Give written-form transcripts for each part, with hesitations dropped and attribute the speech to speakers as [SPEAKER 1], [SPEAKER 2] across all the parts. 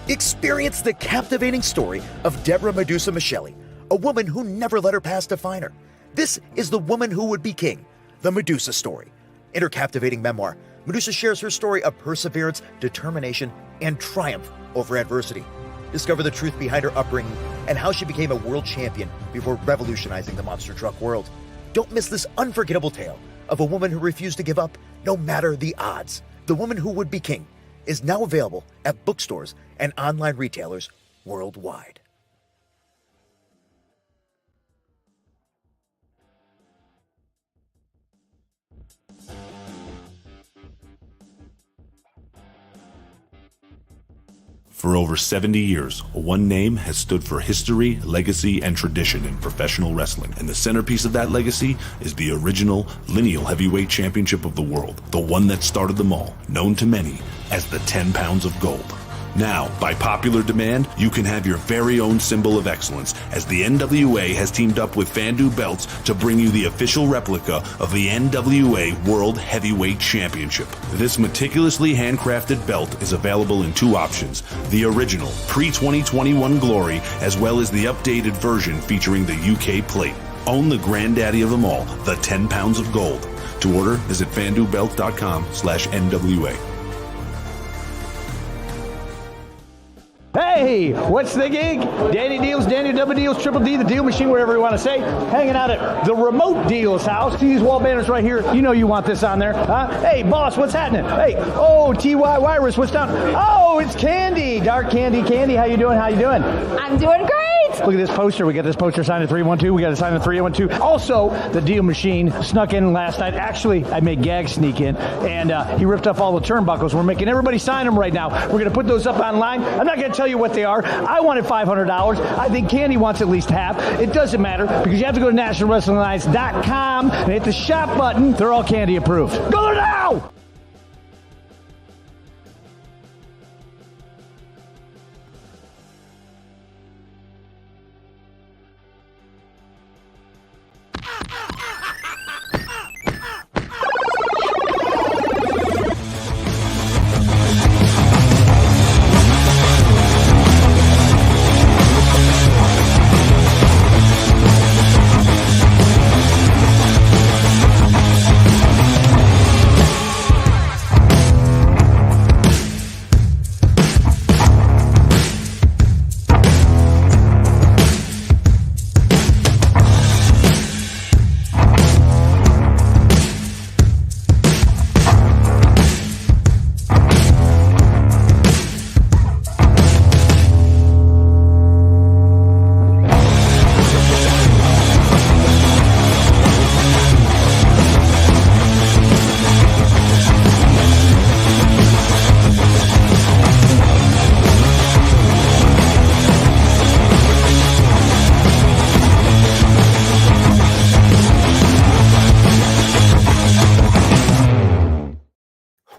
[SPEAKER 1] Experience the captivating story of Deborah Medusa Michelli, a woman who never let her past define her. This is The Woman Who Would Be King, the Medusa story. In her captivating memoir, Medusa shares her story of perseverance, determination, and triumph over adversity. Discover the truth behind her upbringing and how she became a world champion before revolutionizing the monster truck world. Don't miss this unforgettable tale of a woman who refused to give up no matter the odds. The Woman Who Would Be King is now available at bookstores and online retailers worldwide.
[SPEAKER 2] For over 70 years, one name has stood for history, legacy, and tradition in professional wrestling. And the centerpiece of that legacy is the original lineal heavyweight championship of the world, the one that started them all, known to many as the 10 pounds of gold. Now, by popular demand, you can have your very own symbol of excellence, as the NWA has teamed up with Fandu Belts to bring you the official replica of the NWA World Heavyweight Championship. This meticulously handcrafted belt is available in two options: the original pre-2021 Glory, as well as the updated version featuring the UK plate. Own the granddaddy of them all, the 10 pounds of gold. To order, visit fandubelt.com/NWA.
[SPEAKER 3] Hey, what's the gig? Danny Dealz, Danny Dealz, Triple D, the Deal Machine, whatever you want to say. Hanging out at the Remote Dealz house. See these wall banners right here? You know you want this on there, huh? Hey, boss, what's happening? Hey, oh, TY Virus, what's down? Oh, it's Candy, Dark Candy. Candy, how you doing? How you doing?
[SPEAKER 4] I'm doing great.
[SPEAKER 3] Look at this poster. We got this poster signed at 312. We got it signed at 312. Also, the Deal Machine snuck in last night. Actually, I made Gag sneak in, and he ripped off all the turnbuckles. We're making everybody sign them right now. We're going to put those up online. I'm not going to tell you what they are. I wanted $500. I think Candy wants at least half. It doesn't matter, because you have to go to nationalwrestlingalliance.com and hit the shop button. They're all Candy approved. Go there now!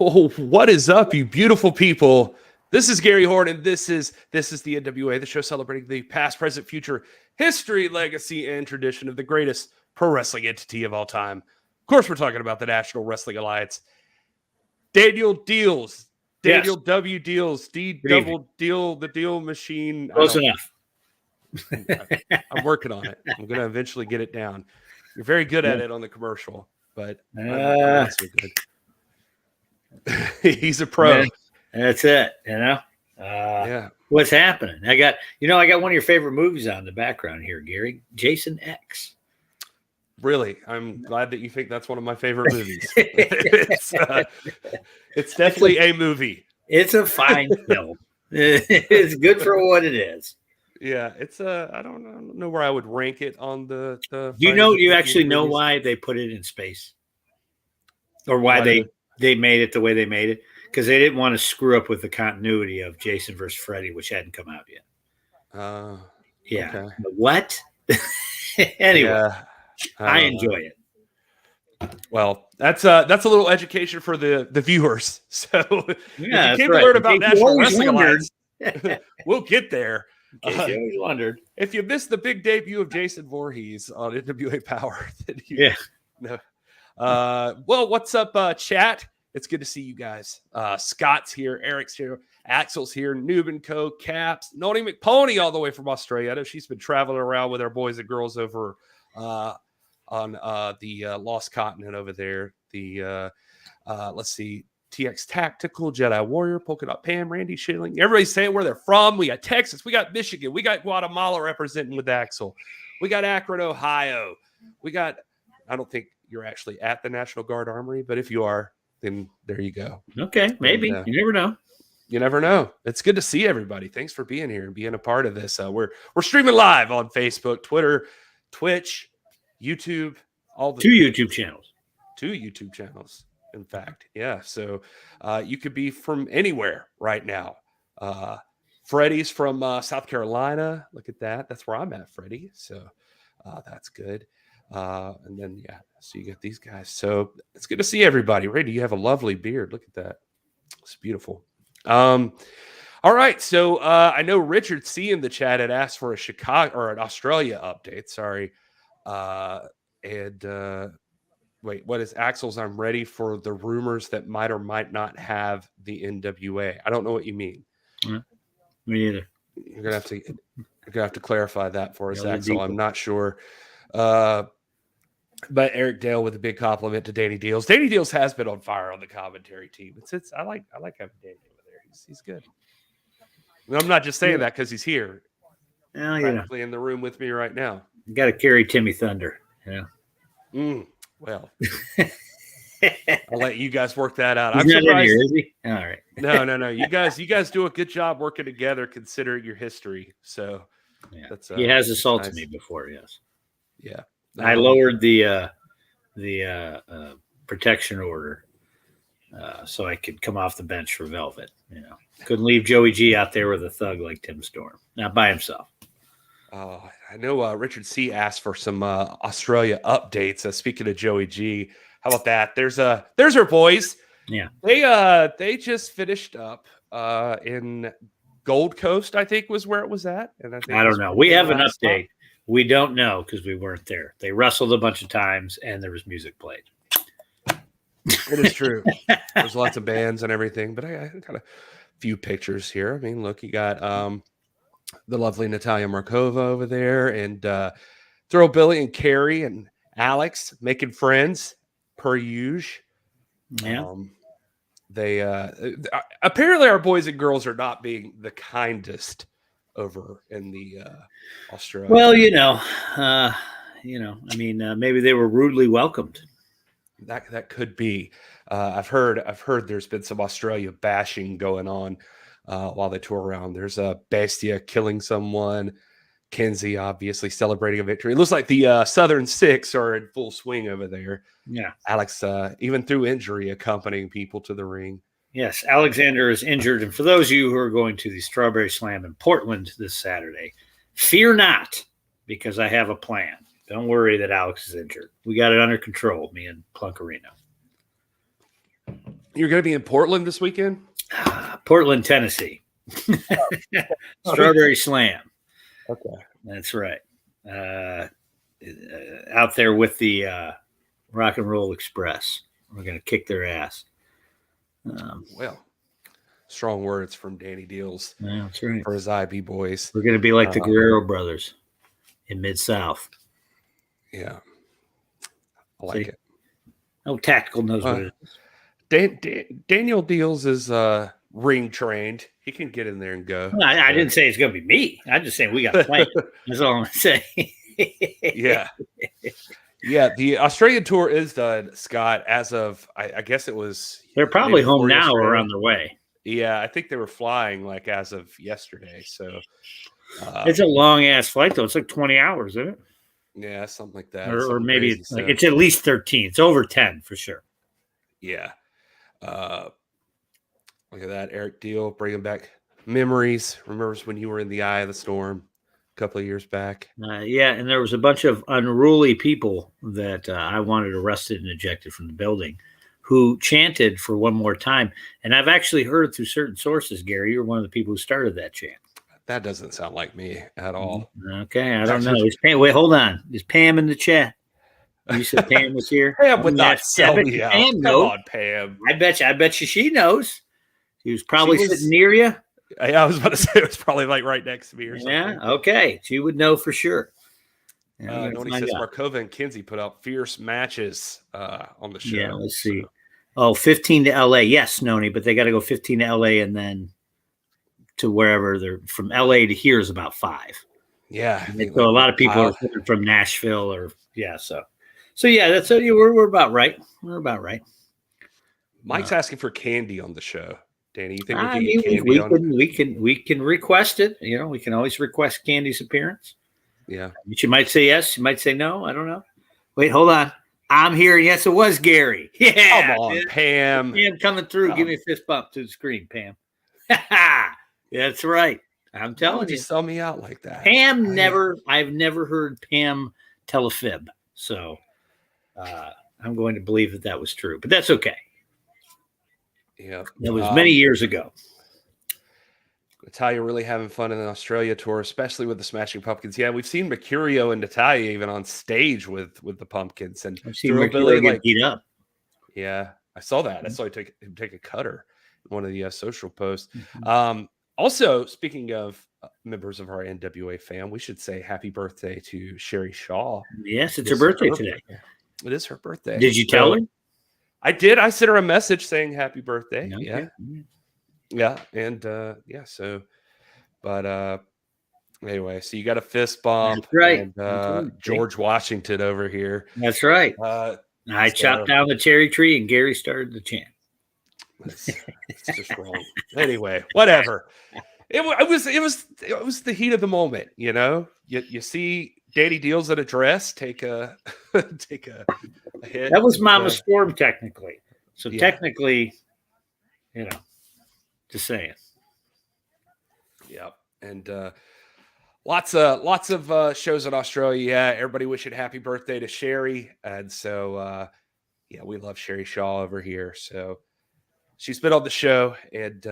[SPEAKER 4] Oh, what is up, you beautiful people? This is Gary Horne, and this is the NWA, the show celebrating the past, present, future, history, legacy, and tradition of the greatest pro wrestling entity of all time. Of course, we're talking about the National Wrestling Alliance. Daniel Dealz, Daniel W. Dealz, D double deal, the deal machine.
[SPEAKER 5] Close enough.
[SPEAKER 4] I'm working on it. I'm going to eventually get it down. You're very good at it on the commercial, but I'm not so good. He's a pro.
[SPEAKER 5] Man, that's it.
[SPEAKER 4] Yeah.
[SPEAKER 5] What's happening? I got one of your favorite movies on in the background here, Gary. Jason X.
[SPEAKER 4] Really, I'm glad that you think that's one of my favorite movies. It's definitely a movie.
[SPEAKER 5] It's a fine film. It's good for what it is.
[SPEAKER 4] Yeah, it's I don't know where I would rank it on the.
[SPEAKER 5] Do you actually know why they put it in space, or why they made it the way they made it? Because they didn't want to screw up with the continuity of Jason versus Freddy, which hadn't come out yet. Yeah. Okay. What? Anyway, yeah, I enjoy it.
[SPEAKER 4] Well, that's a little education for the viewers. So
[SPEAKER 5] yeah,
[SPEAKER 4] if you came to learn about National Wrestling Alliance, we'll get there.
[SPEAKER 5] You wondered.
[SPEAKER 4] If you missed the big debut of Jason Voorhees on NWA Power, then no. Well, what's up, chat? It's good to see you guys. Scott's here, Eric's here, Axel's here, Noob and Co, Caps, Noni McPony all the way from Australia. I know she's been traveling around with our boys and girls over on the Lost Continent over there. The let's see, TX Tactical, Jedi Warrior, Polka Dot Pam, Randy Schilling. Everybody's saying where they're from. We got Texas, we got Michigan, we got Guatemala representing with Axel. We got Akron, Ohio. We got, I don't think you're actually at the National Guard Armory, but if you are, then there you go.
[SPEAKER 5] Okay, maybe. And, you never know.
[SPEAKER 4] You never know. It's good to see everybody. Thanks for being here and being a part of this. We're streaming live on Facebook, Twitter, Twitch, YouTube, all the
[SPEAKER 5] two YouTube channels.
[SPEAKER 4] In fact, yeah. So you could be from anywhere right now. Freddie's from South Carolina. Look at that. That's where I'm at, Freddie. So that's good. And then, yeah, so you get these guys. So it's good to see everybody. Ray, you have a lovely beard. Look at that. It's beautiful. All right. So I know Richard C in the chat had asked for a Chicago or an Australia update. Sorry. Wait, what is Axel's? I'm ready for the rumors that might or might not have the NWA. I don't know what you mean.
[SPEAKER 5] Me neither.
[SPEAKER 4] You're gonna have to clarify that for us, Axel. I'm not sure. But Eric Dale with a big compliment to Danny Dealz. Danny Dealz has been on fire on the commentary team. I like having Danny over there. He's good. And I'm not just saying that because he's here.
[SPEAKER 5] Well,
[SPEAKER 4] practically in the room with me right now.
[SPEAKER 5] You got to carry Timmy Thunder. Yeah.
[SPEAKER 4] Well, I'll let you guys work that out.
[SPEAKER 5] I'm surprised. Here, is he? All right.
[SPEAKER 4] No. You guys do a good job working together, considering your history. So
[SPEAKER 5] yeah. He has assaulted me before. Yes.
[SPEAKER 4] Yeah.
[SPEAKER 5] I lowered the protection order so I could come off the bench for Velvet. Couldn't leave Joey G out there with a thug like Tim Storm, not by himself.
[SPEAKER 4] I know Richard C asked for some Australia updates. Speaking of Joey G, how about that? There's our boys.
[SPEAKER 5] Yeah,
[SPEAKER 4] they just finished up in Gold Coast, I think was where it was at. And
[SPEAKER 5] I don't know. We have an update. We don't know because we weren't there. They wrestled a bunch of times and there was music played.
[SPEAKER 4] It is true. There's lots of bands and everything, but I got a few pictures here. I mean, look, you got the lovely Natalia Markova over there, and Throw Billy and Carrie and Alex making friends per usual.
[SPEAKER 5] Yeah.
[SPEAKER 4] They apparently our boys and girls are not being the kindest over in the Australia.
[SPEAKER 5] Well, I mean, maybe they were rudely welcomed.
[SPEAKER 4] That could be. I've heard there's been some Australia bashing going on while they tour around. There's a Bestia killing someone. Kenzie obviously celebrating a victory. It looks like the Southern Six are in full swing over there.
[SPEAKER 5] Yeah.
[SPEAKER 4] Alex, even through injury, accompanying people to the ring.
[SPEAKER 5] Yes, Alexander is injured. And for those of you who are going to the Strawberry Slam in Portland this Saturday, fear not, because I have a plan. Don't worry that Alex is injured. We got it under control, me and Plunkarino.
[SPEAKER 4] You're going to be in Portland this weekend?
[SPEAKER 5] Portland, Tennessee. Strawberry Slam.
[SPEAKER 4] Okay.
[SPEAKER 5] That's right. Out there with the Rock and Roll Express. We're going to kick their ass.
[SPEAKER 4] Well, strong words from Danny Dealz.
[SPEAKER 5] Yeah, that's right.
[SPEAKER 4] For his IB boys.
[SPEAKER 5] We're going to be like the Guerrero brothers in Mid-South.
[SPEAKER 4] Yeah. I like it.
[SPEAKER 5] No Tactical knows what it is.
[SPEAKER 4] Daniel Dealz is ring trained. He can get in there and go.
[SPEAKER 5] Well, I didn't say it's going to be me. I'm just saying we got plans. That's all I'm saying.
[SPEAKER 4] Yeah. Yeah. The Australian tour is done, Scott, as of, I guess it was.
[SPEAKER 5] They're probably home now or on their way.
[SPEAKER 4] Yeah. I think they were flying like as of yesterday. So
[SPEAKER 5] it's a long ass flight, though. It's like 20 hours, isn't it?
[SPEAKER 4] Yeah. Something like that.
[SPEAKER 5] Or maybe it's at least 13. It's over 10 for sure.
[SPEAKER 4] Yeah. Look at that, Eric Deal bringing back memories. Remembers when you were in the eye of the storm a couple of years back?
[SPEAKER 5] Yeah, and there was a bunch of unruly people that I wanted arrested and ejected from the building who chanted for one more time. And I've actually heard through certain sources, Gary, you're one of the people who started that chant.
[SPEAKER 4] That doesn't sound like me at all.
[SPEAKER 5] Okay, I don't know. Wait, hold on. Is Pam in the chat? You said Pam was here.
[SPEAKER 4] Pam would not sell me out.
[SPEAKER 5] Pam
[SPEAKER 4] Come on, Pam.
[SPEAKER 5] I bet you she knows. She was probably sitting near you.
[SPEAKER 4] I was about to say it was probably like right next to me or something.
[SPEAKER 5] Yeah, okay. She would know for sure.
[SPEAKER 4] Noni says Markova and Kinsey put out fierce matches on the show.
[SPEAKER 5] Yeah, let's see. Oh, 15 to LA. Yes, Noni, but they got to go 15 to LA and then to wherever they're from. LA to here is about 5.
[SPEAKER 4] Yeah.
[SPEAKER 5] So a lot of people are from Nashville or So yeah, that's we're about right. We're about right.
[SPEAKER 4] Mike's asking for candy on the show. Danny, you think
[SPEAKER 5] we can request it? You know, we can always request Candy's appearance.
[SPEAKER 4] Yeah.
[SPEAKER 5] She might say yes. She might say no. I don't know. Wait, hold on. I'm here. Yes, it was Gary. Yeah.
[SPEAKER 4] Come on, Pam.
[SPEAKER 5] Pam coming through. Give me a fist bump to the screen, Pam. That's right. I'm telling you.
[SPEAKER 4] Sell me out like that.
[SPEAKER 5] Pam I've never heard Pam tell a fib. So I'm going to believe that was true. But that's okay.
[SPEAKER 4] Yeah,
[SPEAKER 5] that was many years ago.
[SPEAKER 4] Natalia really having fun in the Australia tour, especially with the Smashing Pumpkins. Yeah, we've seen Mercurio and Natalia even on stage with the Pumpkins, and
[SPEAKER 5] I've seen Mercurio get beat up.
[SPEAKER 4] Yeah, I saw that. I saw him take a cutter in one of the social posts. Mm-hmm. Also, speaking of members of our NWA fam, we should say happy birthday to Sherry Shaw.
[SPEAKER 5] Yes, it's her birthday today.
[SPEAKER 4] It is her birthday.
[SPEAKER 5] Did you tell her?
[SPEAKER 4] I did. I sent her a message saying happy birthday.
[SPEAKER 5] Okay.
[SPEAKER 4] Yeah. And so, but anyway, so you got a fist bump.
[SPEAKER 5] That's right.
[SPEAKER 4] And George Washington over here.
[SPEAKER 5] That's right. I chopped down the cherry tree and Gary started the chant.
[SPEAKER 4] It's just wrong. Anyway, whatever. It was the heat of the moment, you know. You see Danny Dealz at a dress take a hit.
[SPEAKER 5] That was Mama Storm technically. So technically, you know, just saying.
[SPEAKER 4] Yep. And lots of shows in Australia. Yeah, everybody wishing happy birthday to Sherry. And so we love Sherry Shaw over here. So she's been on the show, and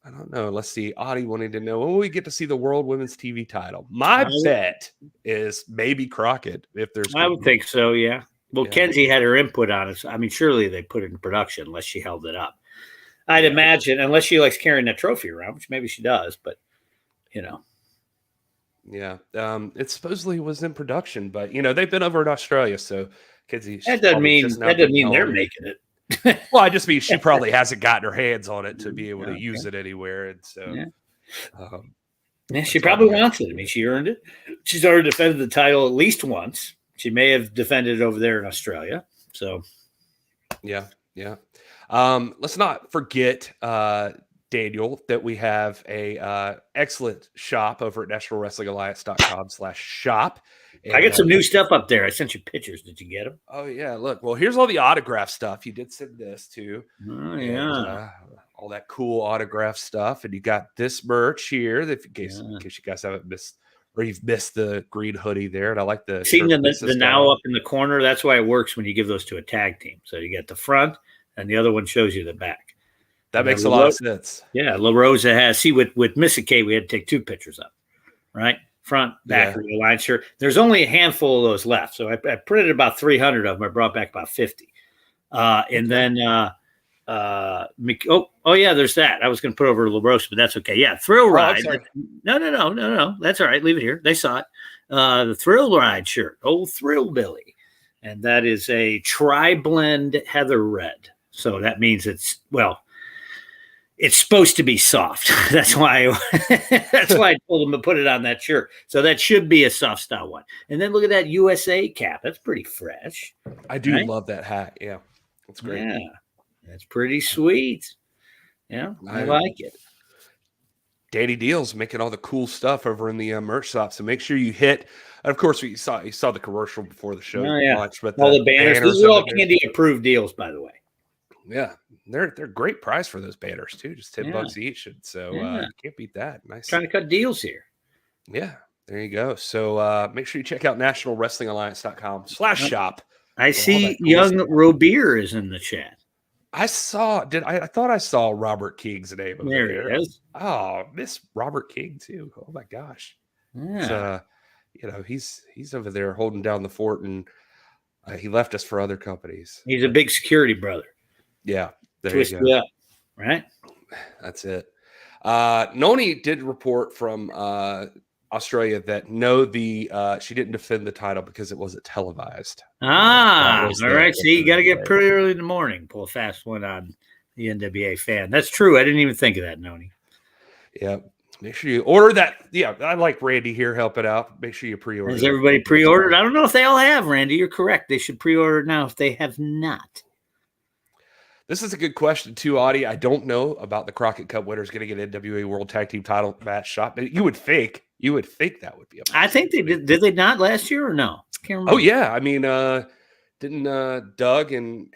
[SPEAKER 4] I don't know. Let's see. Audie wanting to know when will we get to see the World Women's TV title? My bet is maybe Crockett. If there's,
[SPEAKER 5] I would think so. Yeah. Well, Kenzie had her input on it. I mean, surely they put it in production unless she held it up. I'd imagine, unless she likes carrying that trophy around, which maybe she does, but you know.
[SPEAKER 4] Yeah. It supposedly was in production, but you know they've been over in Australia, so Kenzie.
[SPEAKER 5] That doesn't mean they're making it.
[SPEAKER 4] Well, I just mean she probably hasn't gotten her hands on it to be able to use it anywhere, and so
[SPEAKER 5] she probably wants it. I mean, she earned it. She's already defended the title at least once. She may have defended it over there in Australia. So,
[SPEAKER 4] yeah. Let's not forget, Daniel, that we have a excellent shop over at nationalwrestlingalliance.com/shop.
[SPEAKER 5] And I got some new stuff up there. I sent you pictures. Did you get them?
[SPEAKER 4] Oh, yeah. Look, well, here's all the autograph stuff. You did send this too.
[SPEAKER 5] Oh, yeah.
[SPEAKER 4] And, all that cool autograph stuff. And you got this merch here in case you guys haven't missed, or you've missed the green hoodie there. And I like the
[SPEAKER 5] now up in the corner. That's why it works when you give those to a tag team. So you get the front, and the other one shows you the back.
[SPEAKER 4] That makes a lot of sense.
[SPEAKER 5] Yeah, La Rosa has. See, with Missy Kate, we had to take 2 pictures up, right? Front, back of the line shirt. There's only a handful of those left, so I printed about 300 of them. I brought back about 50, and then there's that. I was going to put over La Rosa, but that's okay. Yeah, Thrill Ride. No. That's all right. Leave it here. They saw it. The Thrill Ride shirt, old Thrill Billy, and that is a tri-blend heather red. So that means it's supposed to be soft. That's why I told them to put it on that shirt. So that should be a soft style one. And then look at that USA cap. That's pretty fresh.
[SPEAKER 4] I do love that hat. Yeah, that's great.
[SPEAKER 5] Yeah, that's pretty sweet. Yeah, I like it.
[SPEAKER 4] Danny Dealz making all the cool stuff over in the merch shop. So make sure you hit. Of course, you saw the commercial before the show.
[SPEAKER 5] But all the banners. These are all candy approved deals, by the way.
[SPEAKER 4] Yeah, they're great price for those banners too. Just $10 each, and so you can't beat that. Nice.
[SPEAKER 5] Trying to cut deals here.
[SPEAKER 4] Yeah, there you go. So make sure you check out nationalwrestlingalliance.com/shop.
[SPEAKER 5] I see young Robier is in the chat.
[SPEAKER 4] I thought I saw Robert King's name.
[SPEAKER 5] There he is.
[SPEAKER 4] Oh, Miss Robert King too. Oh my gosh.
[SPEAKER 5] Yeah.
[SPEAKER 4] He's over there holding down the fort, and he left us for other companies.
[SPEAKER 5] He's a big security brother.
[SPEAKER 4] Yeah. There
[SPEAKER 5] Twist
[SPEAKER 4] you go.
[SPEAKER 5] it up, right?
[SPEAKER 4] That's it. Noni did report from Australia that she didn't defend the title because it wasn't televised.
[SPEAKER 5] All right. See, you got to get pretty early in the morning. Pull a fast one on the NWA fan. That's true. I didn't even think of that, Noni.
[SPEAKER 4] Yeah. Make sure you order that. Yeah, I like Randy here helping out. Make sure you pre-order.
[SPEAKER 5] Has everybody pre-ordered? I don't know if they all have, Randy. You're correct. They should pre-order now if they have not.
[SPEAKER 4] This is a good question too, Audie. I don't know about the Crockett Cup winners going to get NWA World Tag Team title match shot. But you would think that would be a match.
[SPEAKER 5] I think they did. Did they not last year or no? I can't remember.
[SPEAKER 4] Oh yeah. I mean, didn't Doug and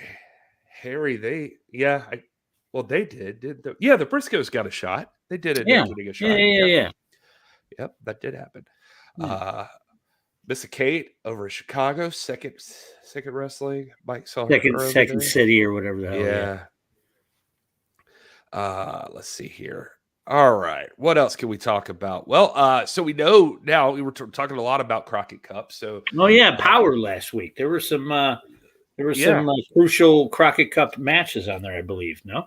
[SPEAKER 4] Harry, they did. The Briscoes got a shot. They did it.
[SPEAKER 5] Yeah.
[SPEAKER 4] Getting a shot.
[SPEAKER 5] Yeah.
[SPEAKER 4] Yep, that did happen. Missy Kate over in Chicago, second wrestling. Mike saw
[SPEAKER 5] second city or whatever the hell.
[SPEAKER 4] Yeah. Let's see here. All right. What else can we talk about? Well, so we know now we were talking a lot about Crockett Cup. So
[SPEAKER 5] Power last week. There were some crucial Crockett Cup matches on there, I believe. No.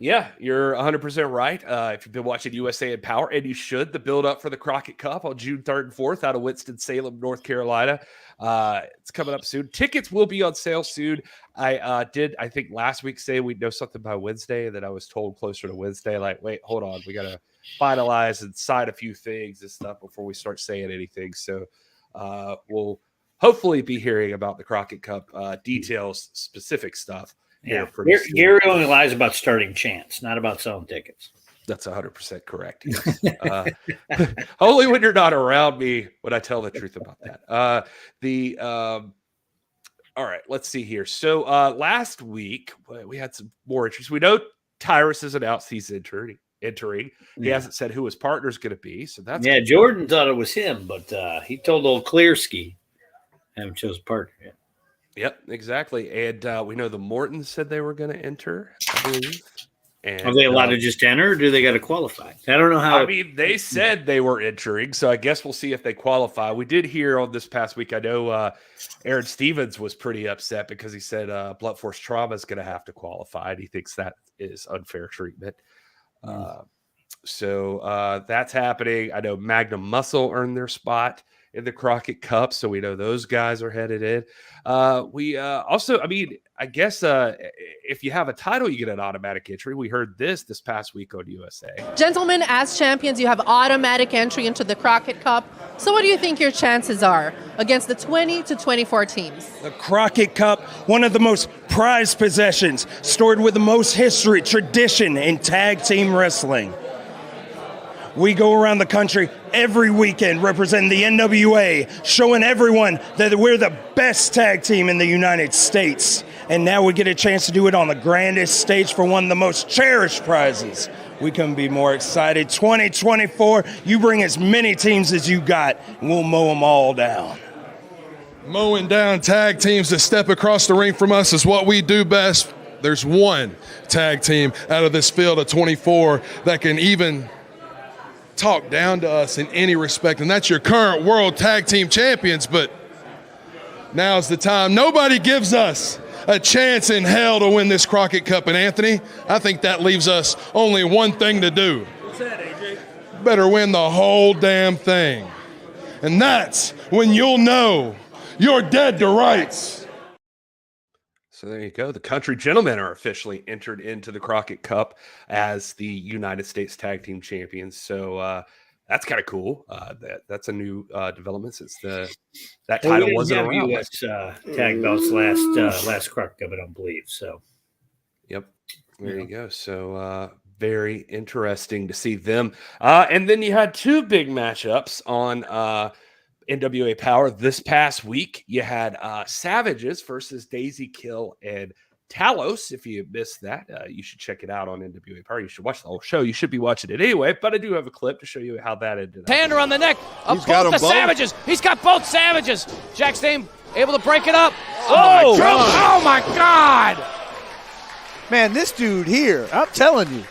[SPEAKER 4] Yeah, you're 100% right. If you've been watching USA and Power, and you should, the build-up for the Crockett Cup on June 3rd and 4th out of Winston-Salem, North Carolina. It's coming up soon. Tickets will be on sale soon. I think last week say we'd know something by Wednesday, and then I was told closer to Wednesday, like, wait, hold on. We got to finalize and sign a few things and stuff before we start saying anything. So we'll hopefully be hearing about the Crockett Cup details, specific stuff.
[SPEAKER 5] Yeah, Gary only lies about starting chants, not about selling tickets.
[SPEAKER 4] That's 100% correct. Yes. Only when you're not around me would I tell the truth about that. All right, let's see here. So last week we had some more entries. We know Tyrus has announced he's entering. He hasn't said who his partner is going to be. So that's
[SPEAKER 5] cool. Jordan thought it was him, but he told old Clearski haven't chose a partner yet.
[SPEAKER 4] Yep, exactly. And we know the Mortons said they were going to enter, I believe. And,
[SPEAKER 5] are they allowed to just enter, or do they got to qualify? I don't know how.
[SPEAKER 4] I mean, they said they were entering, so I guess we'll see if they qualify. We did hear on this past week, I know Aaron Stevens was pretty upset because he said Blunt Force Trauma is going to have to qualify, and he thinks that is unfair treatment. So that's happening. I know Magnum Muscle earned their spot in the Crockett Cup, so we know those guys are headed in. We also, I mean, I guess if you have a title, you get an automatic entry. We heard this past week on USA.
[SPEAKER 6] Gentlemen, as champions, you have automatic entry into the Crockett Cup. So what do you think your chances are against the 20 to 24 teams?
[SPEAKER 7] The Crockett Cup, one of the most prized possessions, stored with the most history, tradition in tag team wrestling. We go around the country every weekend representing the NWA, showing everyone that we're the best tag team in the United States. And now we get a chance to do it on the grandest stage for one of the most cherished prizes. We couldn't be more excited. 2024, you bring as many teams as you got, and we'll mow them all down.
[SPEAKER 8] Mowing down tag teams that step across the ring from us is what we do best. there's one tag team out of this field of 24 that can even talk down to us in any respect, and that's your current world tag team champions. But now's the time. Nobody gives us a chance in hell to win this Crockett Cup. And Anthony, I think that leaves us only one thing to do.
[SPEAKER 4] What's that, AJ?
[SPEAKER 8] Better win the whole damn thing. And that's when you'll know you're dead to rights.
[SPEAKER 4] So there you go. The Country Gentlemen are officially entered into the Crockett Cup as the United States Tag Team Champions. So that's kind of cool. That's a new development since that title wasn't around.
[SPEAKER 5] US tag belts last Crockett Cup, I don't believe. So,
[SPEAKER 4] yep, there you go. So very interesting to see them. And then you had two big matchups on NWA Power this past week. You had Savages versus Daisy Kill and Talos. If you missed that, you should check it out on NWA Power. You should watch the whole show. You should be watching it anyway, but I do have a clip to show you how that ended up.
[SPEAKER 9] Hander on the neck of both the Savages. He's got both Savages. Jack Stain able to break it up. Oh my God.
[SPEAKER 10] Man, this dude here, I'm telling you,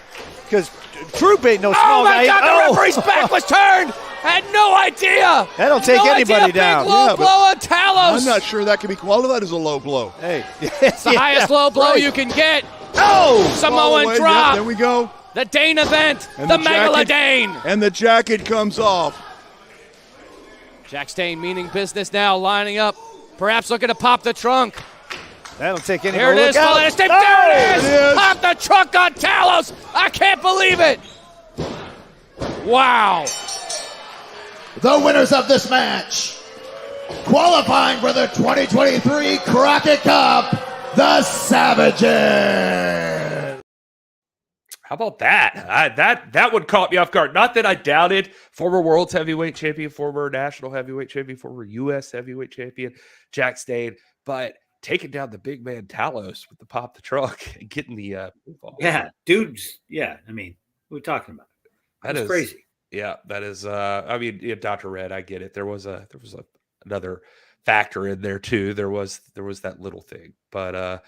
[SPEAKER 10] because Troop ain't no small guy.
[SPEAKER 9] Oh my God, the referee's back was turned. Had no idea.
[SPEAKER 10] That'll take anybody down.
[SPEAKER 9] Big low blow on Talos.
[SPEAKER 11] I'm not sure that can be qualified as a low blow.
[SPEAKER 10] Hey,
[SPEAKER 9] it's the highest low blow you can get.
[SPEAKER 10] Oh,
[SPEAKER 9] Samoan drop.
[SPEAKER 11] There we go.
[SPEAKER 9] The Dane event. And the Megalodane.
[SPEAKER 11] And the jacket comes off.
[SPEAKER 9] Jack Stain meaning business now, lining up. Perhaps looking to pop the trunk.
[SPEAKER 10] That'll take anybody.
[SPEAKER 9] Here it is.
[SPEAKER 10] There
[SPEAKER 9] it is. Pop the trunk on Talos. I can't believe it. Wow.
[SPEAKER 12] The winners of this match, qualifying for the 2023 Crockett Cup, the Savages.
[SPEAKER 4] How about that? That would caught me off guard. Not that I doubted former World's Heavyweight Champion, former National Heavyweight Champion, former U.S. Heavyweight Champion Jack Stain, but taking down the big man Talos with the pop the trunk and getting the ball.
[SPEAKER 5] Yeah, dudes. Yeah, I mean, what are we talking about? That's crazy.
[SPEAKER 4] Yeah, that is. I mean, Dr. Red, I get it. There was another factor in there too. There was that little thing, but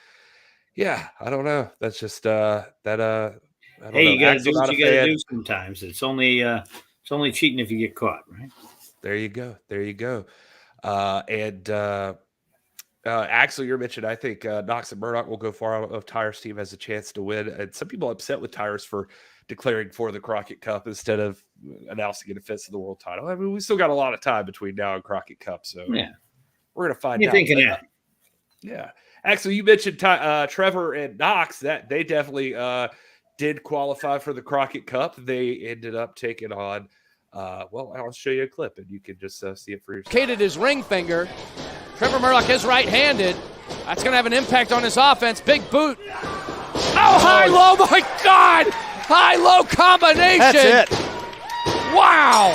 [SPEAKER 4] yeah, I don't know. That's just I don't know.
[SPEAKER 5] You gotta do what you gotta do sometimes. It's only cheating if you get caught, right?
[SPEAKER 4] There you go. Axel, you're mentioned. I think Knox and Murdoch will go far out of Tyre's team has a chance to win. And some people are upset with Tires for declaring for the Crockett Cup instead of announcing a defense of the world title. I mean, we still got a lot of time between now and Crockett Cup, so
[SPEAKER 5] yeah,
[SPEAKER 4] we're gonna find
[SPEAKER 5] out. Thinking that?
[SPEAKER 4] Yeah, Axel, you mentioned Trevor and Knox that they definitely did qualify for the Crockett Cup. They ended up taking on. Well, I'll show you a clip, and you can just see it for yourself.
[SPEAKER 9] Cated his ring finger. Trevor Murdoch is right-handed. That's going to have an impact on his offense. Big boot. Oh, high-low, my God! High-low combination.
[SPEAKER 10] That's it.
[SPEAKER 9] Wow.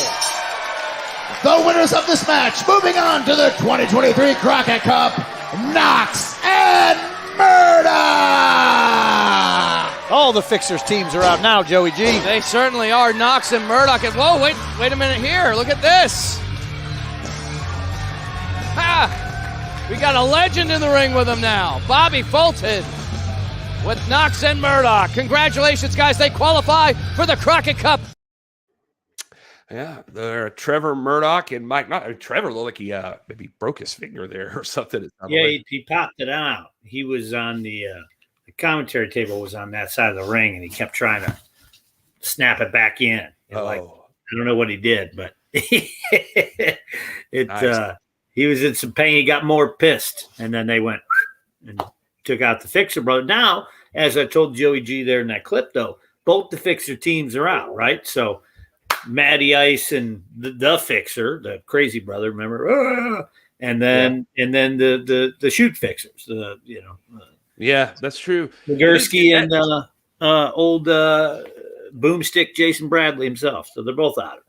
[SPEAKER 12] The winners of this match, moving on to the 2023 Crockett Cup, Knox and Murdoch.
[SPEAKER 10] All the Fixers teams are out now, Joey G.
[SPEAKER 9] They certainly are. Knox and Murdoch. And whoa, wait a minute here. Look at this. Ha! We got a legend in the ring with him now. Bobby Fulton with Knox and Murdoch. Congratulations, guys. They qualify for the Crockett Cup.
[SPEAKER 4] Yeah, they're Trevor Murdoch and Mike. Trevor looked like he maybe broke his finger there or something.
[SPEAKER 5] Yeah, he popped it out. He was on the commentary table was on that side of the ring, and he kept trying to snap it back in. I don't know what he did, but nice. He was in some pain. He got more pissed, and then they went and took out the Fixer brother. Now, as I told Joey G there in that clip, though, both the Fixer teams are out, right? So Matty Ice and the Fixer, the crazy brother, remember? And then the Shoot Fixers,
[SPEAKER 4] yeah, that's true.
[SPEAKER 5] Nagurski and old boomstick Jason Bradley himself. So they're both out of it.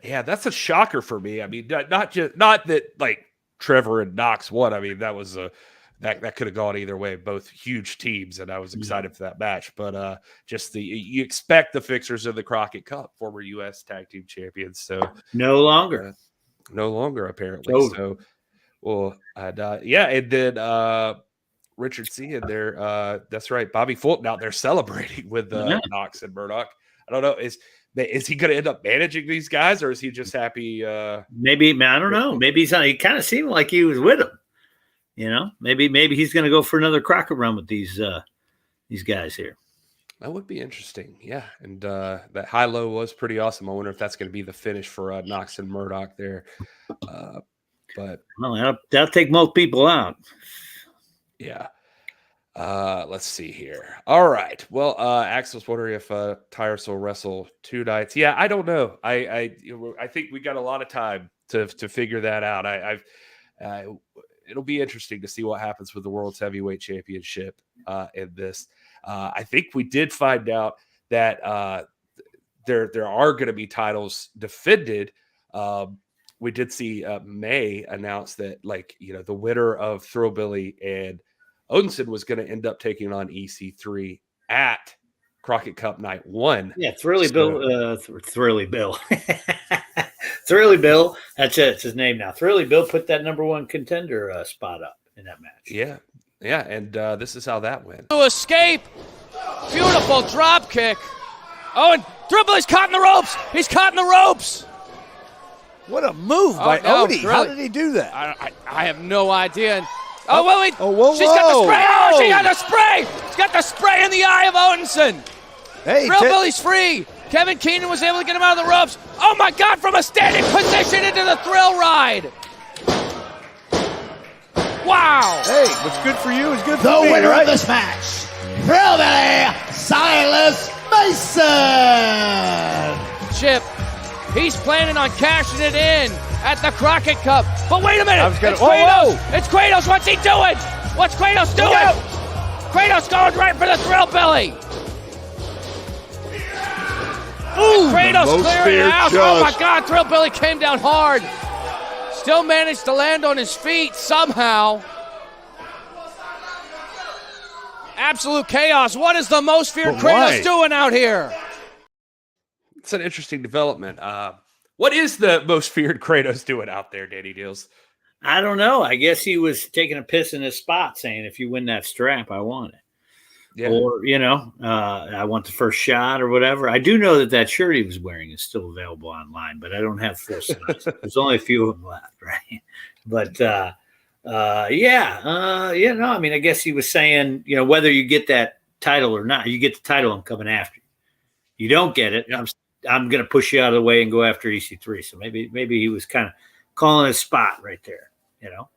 [SPEAKER 4] Yeah, that's a shocker for me. I mean, not that like Trevor and Knox won. I mean, that was that could have gone either way. Both huge teams, and I was excited for that match. But just you expect the Fixers of the Crockett Cup, former U.S. Tag Team Champions. So
[SPEAKER 5] no longer
[SPEAKER 4] apparently. Totally. So, well, and then Richard C. in there. That's right. Bobby Fulton out there celebrating with Knox and Murdoch. I don't know. Is he going to end up managing these guys, or is he just happy?
[SPEAKER 5] Maybe, I don't know. Maybe he kind of seemed like he was with them. You know, maybe he's going to go for another Crockett run with these guys here.
[SPEAKER 4] That would be interesting. Yeah. And that high-low was pretty awesome. I wonder if that's going to be the finish for Knox and Murdoch there. But
[SPEAKER 5] that'll take most people out.
[SPEAKER 4] Yeah. Let's see here. All right. Well, Axel's wondering if Tyrus will wrestle 2 nights. Yeah, I don't know. I think we got a lot of time to figure that out. It'll be interesting to see what happens with the World's Heavyweight Championship in this. I think we did find out that there are going to be titles defended. We did see May announce that, like, the winner of Thrillbilly and Odinson was going to end up taking on EC3 at Crockett Cup Night 1.
[SPEAKER 5] Yeah, Thrilly Bill. Thrilly Bill. That's it. It's his name now. Thrilly Bill put that #1 contender spot up in that match.
[SPEAKER 4] Yeah. And this is how that went.
[SPEAKER 9] To escape. Beautiful drop kick. Oh, and Thrillbilly's caught in the ropes. He's caught in the ropes.
[SPEAKER 10] What a move by Odie. How did he do that?
[SPEAKER 9] I have no idea. And, wait.
[SPEAKER 10] Whoa.
[SPEAKER 9] She's got the spray. Oh, she got the spray. She's got the spray in the eye of Odinson.
[SPEAKER 10] Hey,
[SPEAKER 9] Thrillbilly's free. Kevin Keenan was able to get him out of the ropes. Oh, my God, from a standing position into the thrill ride. Wow.
[SPEAKER 10] Hey, what's good for you is good for
[SPEAKER 12] The
[SPEAKER 10] me,
[SPEAKER 12] winner
[SPEAKER 10] right?
[SPEAKER 12] of this match, Thrillbilly Silas Mason.
[SPEAKER 9] Chip, he's planning on cashing it in at the Crockett Cup. But wait a minute. It's Kratos. It's Kratos. What's he doing? What's Kratos doing? Kratos going right for the Thrillbilly. Ooh, Kratos clearing it out. Oh, my God. Thrillbilly came down hard. Still managed to land on his feet somehow. Absolute chaos. What is the most feared Kratos doing out here?
[SPEAKER 4] It's an interesting development. What is the most feared Kratos doing out there, Danny Dealz?
[SPEAKER 5] I don't know. I guess he was taking a piss in his spot saying, if you win that strap, I want it. Yeah. Or, I want the first shot or whatever. I do know that shirt he was wearing is still available online, but I don't have full size. There's only a few of them left, right? But, I mean, I guess he was saying, whether you get that title or not, you get the title, I'm coming after you. You don't get it, I'm going to push you out of the way and go after EC3. So maybe he was kind of calling his spot right there.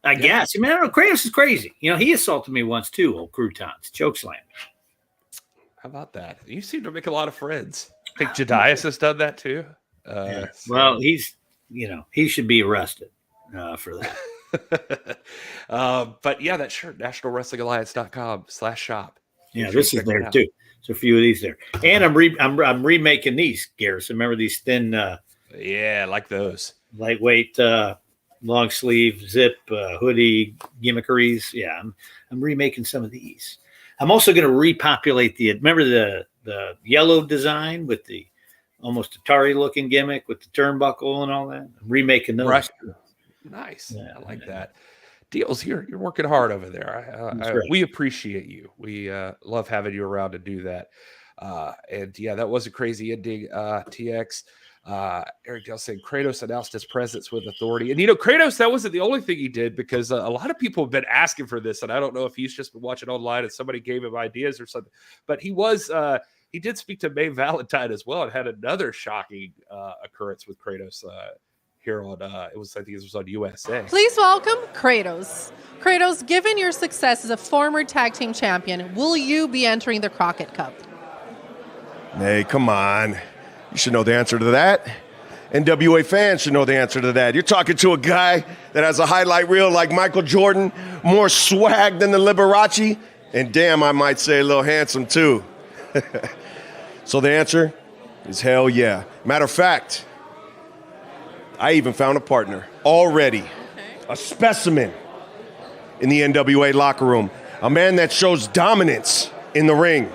[SPEAKER 5] I guess. I mean, I don't know. Kratos is crazy. He assaulted me once too, old croutons, chokeslam.
[SPEAKER 4] How about that? You seem to make a lot of friends. I think Jedias has done that too.
[SPEAKER 5] Yeah. Well, he's, he should be arrested for that.
[SPEAKER 4] But yeah, that shirt, nationalwrestlingalliance.com/shop.
[SPEAKER 5] Yeah, this is there too. There's a few of these there. And I'm remaking these, Garrison. Remember these thin
[SPEAKER 4] yeah, like those.
[SPEAKER 5] Lightweight long sleeve zip hoodie gimmickeries. Yeah, I'm remaking some of these. I'm also going to repopulate remember the yellow design with the almost Atari looking gimmick with the turnbuckle and all that. I'm remaking those.
[SPEAKER 4] Right. Nice. Yeah, I like that. Dealz, you're working hard over there.
[SPEAKER 5] Right.
[SPEAKER 4] We appreciate you. We love having you around to do that. And yeah, that was a crazy ending. TX. Eric Dale saying Kratos announced his presence with authority. And Kratos, that wasn't the only thing he did, because a lot of people have been asking for this, and I don't know if he's just been watching online and somebody gave him ideas or something. But he did speak to Mae Valentine as well, and had another shocking occurrence with Kratos here on I think it was on USA.
[SPEAKER 6] Please welcome Kratos. Kratos, given your success as a former tag team champion, will you be entering the Crockett Cup?
[SPEAKER 13] Hey, come on. You should know the answer to that. NWA fans should know the answer to that. You're talking to a guy that has a highlight reel like Michael Jordan, more swag than the Liberace, and damn, I might say a little handsome too. So the answer is hell yeah. Matter of fact, I even found a partner already, a specimen in the NWA locker room, a man that shows dominance in the ring,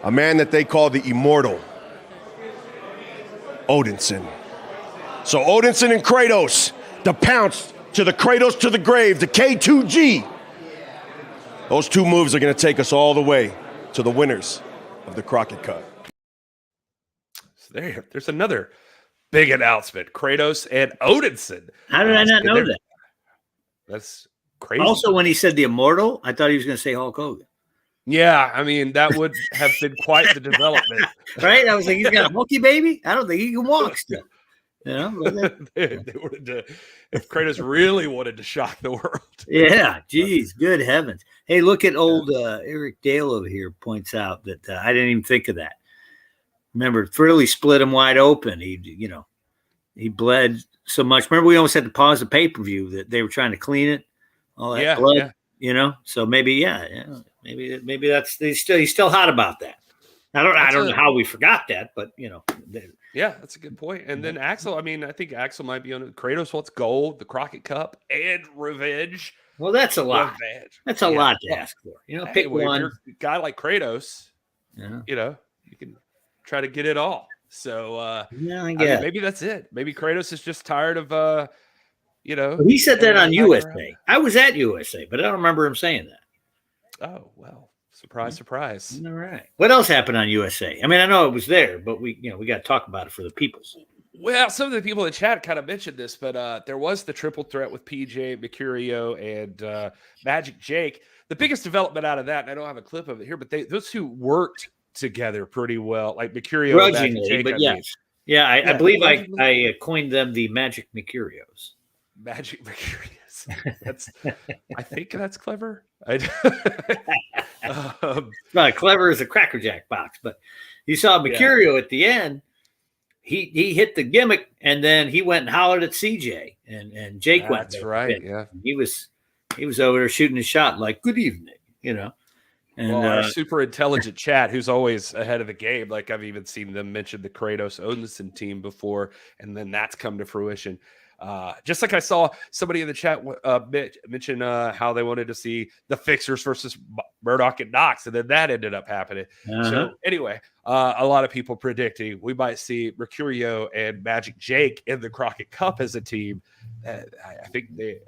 [SPEAKER 13] a man that they call the Immortal, Odinson. So Odinson and Kratos, the pounce to the Kratos to the grave, the K2G. Those two moves are going to take us all the way to the winners of the Crockett Cup.
[SPEAKER 4] So there's another big announcement. Kratos and Odinson.
[SPEAKER 5] How did I not know that?
[SPEAKER 4] That's crazy.
[SPEAKER 5] Also, when he said the Immortal, I thought he was going to say Hulk Hogan.
[SPEAKER 4] Yeah, I mean, that would have been quite the development.
[SPEAKER 5] Right? I was like, he's got a monkey baby? I don't think he can walk still. You know?
[SPEAKER 4] they wanted to, if Kratos really wanted to shock the world.
[SPEAKER 5] Yeah, geez, good heavens. Hey, look at old Eric Dale over here points out that I didn't even think of that. Remember, Frilly split him wide open. He bled so much. Remember, we almost had to pause the pay-per-view that they were trying to clean it. All that blood, So maybe, maybe that's he's still hot about that. I don't know how we forgot that, but
[SPEAKER 4] yeah, that's a good point. And then Axel, I mean, I think Axel might be on it. Kratos wants gold, the Crockett Cup, and revenge.
[SPEAKER 5] Well, that's a lot. Revenge. That's a lot to ask for. Pick one.
[SPEAKER 4] You're a guy like Kratos, you can try to get it all. So I mean, maybe that's it. Maybe Kratos is just tired of
[SPEAKER 5] He said that on USA. I was at USA, but I don't remember him saying that.
[SPEAKER 4] Oh, well. Surprise, surprise.
[SPEAKER 5] All right. What else happened on USA? I mean, I know it was there, but we got to talk about it for the peoples.
[SPEAKER 4] Well, some of the people in chat kind of mentioned this, but there was the triple threat with PJ, Mercurio, and Magic Jake. The biggest development out of that, and I don't have a clip of it here, but those two worked together pretty well, like Mercurio and Magic Jake.
[SPEAKER 5] But yes. Yeah, I believe I coined them the Magic Mercurios.
[SPEAKER 4] Magic Mercurius. I think that's clever.
[SPEAKER 5] Not clever as a Cracker Jack box, but you saw Mercurio at the end. He hit the gimmick, and then he went and hollered at CJ, and Jake went.
[SPEAKER 4] That's right. Yeah,
[SPEAKER 5] he was over there shooting a shot like "Good evening," And
[SPEAKER 4] our super intelligent chat, who's always ahead of the game. Like I've even seen them mention the Kratos Odinson team before, and then that's come to fruition. Just like I saw somebody in the chat mention how they wanted to see the Fixers versus Murdoch and Knox, and then that ended up happening. So anyway, a lot of people predicting we might see Mercurio and Magic Jake in the Crockett Cup as a team. I think they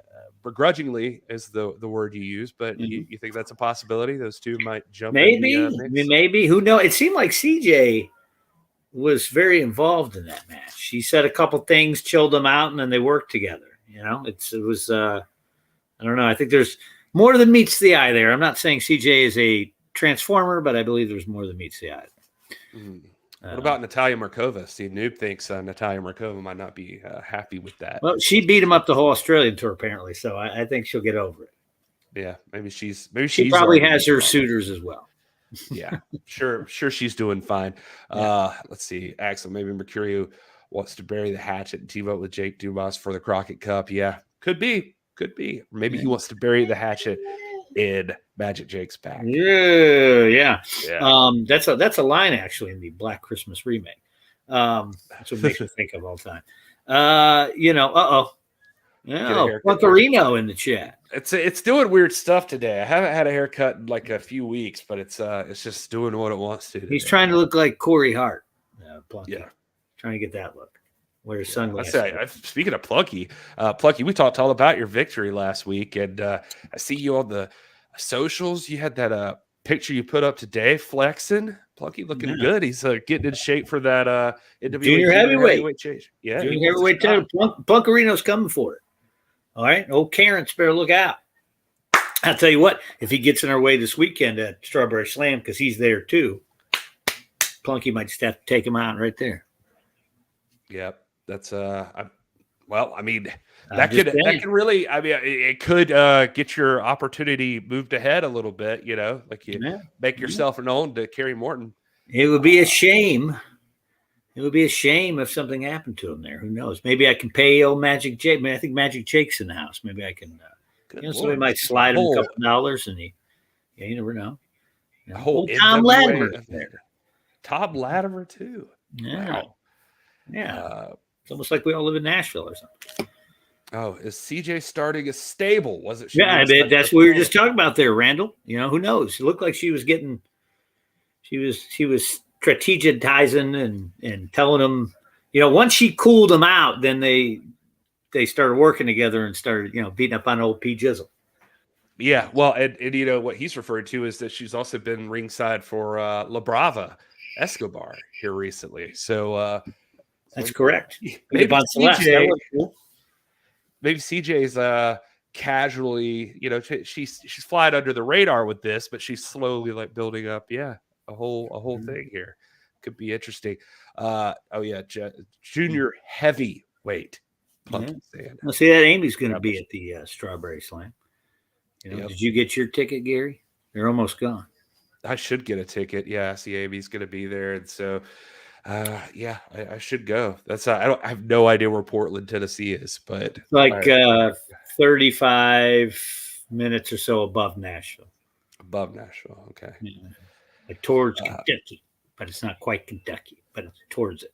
[SPEAKER 4] begrudgingly is the word you use, but you think that's a possibility? Those two might jump.
[SPEAKER 5] Maybe. Who knows? It seemed like CJ was very involved in that match. He said a couple things, chilled them out, and then they worked together. It was I don't know. I think there's more than meets the eye there. I'm not saying CJ is a transformer, but I believe there's more than meets the eye.
[SPEAKER 4] What about Natalia Markova? Steve Noob thinks Natalia Markova might not be happy with that.
[SPEAKER 5] Well, she beat him up the whole Australian tour apparently, so I think she'll get over it.
[SPEAKER 4] Yeah, maybe she
[SPEAKER 5] probably has her suitors as well.
[SPEAKER 4] Yeah, sure she's doing fine. Let's see. Axel, maybe Mercurio wants to bury the hatchet and team up with Jake Dumas for the Crockett Cup. Yeah, could be. Maybe he wants to bury the hatchet in Magic Jake's back.
[SPEAKER 5] Yeah. That's a line actually in the Black Christmas remake. That's what makes me think of all the time. Bunkerino in the chat.
[SPEAKER 4] It's doing weird stuff today. I haven't had a haircut in like a few weeks, but it's just doing what it wants to.
[SPEAKER 5] He's trying to look like Corey Hart. Trying to get that look. Wear sunglasses.
[SPEAKER 4] Speaking of Plucky, we talked all about your victory last week, and I see you on the socials. You had that picture you put up today, flexing. Plucky looking good. He's getting in shape for that NWA
[SPEAKER 5] junior heavyweight
[SPEAKER 4] change. Yeah,
[SPEAKER 5] junior heavyweight title. Bunkerino's coming for it. All right, old Karen's better look out. I'll tell you what, if he gets in our way this weekend at Strawberry Slam, because he's there too, Plunky might just have to take him out right there.
[SPEAKER 4] Yep, that's that could really. I mean, it could get your opportunity moved ahead a little bit. Like you make yourself known to Kerry Morton.
[SPEAKER 5] It would be a shame. It would be a shame if something happened to him there. Who knows? Maybe I can pay old Magic Jake. I think Magic Jake's in the house. Maybe I can. Somebody might slide him a couple dollars, and you never know.
[SPEAKER 4] Old
[SPEAKER 5] Tom Latimer there.
[SPEAKER 4] Tom Latimer too.
[SPEAKER 5] Yeah.
[SPEAKER 4] Wow.
[SPEAKER 5] Yeah. It's almost like we all live in Nashville or something.
[SPEAKER 4] Oh, is CJ starting a stable? Was it?
[SPEAKER 5] Yeah, I bet that's what we were just talking about there, Randall. Who knows? It looked like she was getting. She was strategizing and telling them. Once she cooled them out, then they started working together and started beating up on old P. Jizzle.
[SPEAKER 4] Yeah, well, and you know what he's referred to is that she's also been ringside for La Brava Escobar here recently. So
[SPEAKER 5] that's correct.
[SPEAKER 4] Maybe CJ, maybe CJ's casually, you know, she's flying under the radar with this, but she's slowly like building up. Yeah, a whole thing here could be interesting. Junior heavyweight.
[SPEAKER 5] Well, see that Amy's going to be at the Strawberry Slam. You know, Did you get your ticket, Gary? They're almost gone.
[SPEAKER 4] I should get a ticket. Yeah, see, Amy's going to be there, and so, I should go. That's I have no idea where Portland, Tennessee is, but
[SPEAKER 5] like 35 minutes or so above Nashville.
[SPEAKER 4] Above Nashville, okay.
[SPEAKER 5] Yeah. Like towards Kentucky, but it's not quite Kentucky, but it's towards it.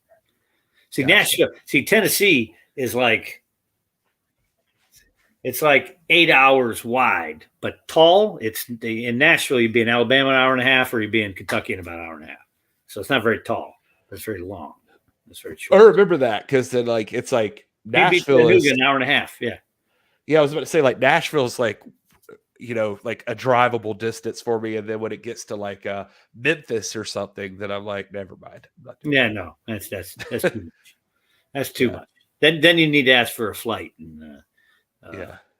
[SPEAKER 5] See, Nashville. See, Tennessee is like. It's like 8 hours wide, but tall. In Nashville, you'd be in Alabama an hour and a half, or you'd be in Kentucky in about an hour and a half. So it's not very tall, but it's very long. It's very short.
[SPEAKER 4] I remember that because then, like, it's like Nashville is
[SPEAKER 5] an hour and a half. Yeah,
[SPEAKER 4] yeah. I was about to say like Nashville's like, you know, like a drivable distance for me, and then when it gets to like Memphis or something, then I'm like, never mind.
[SPEAKER 5] Yeah, no, that's too much. That's too much. Then you need to ask for a flight and.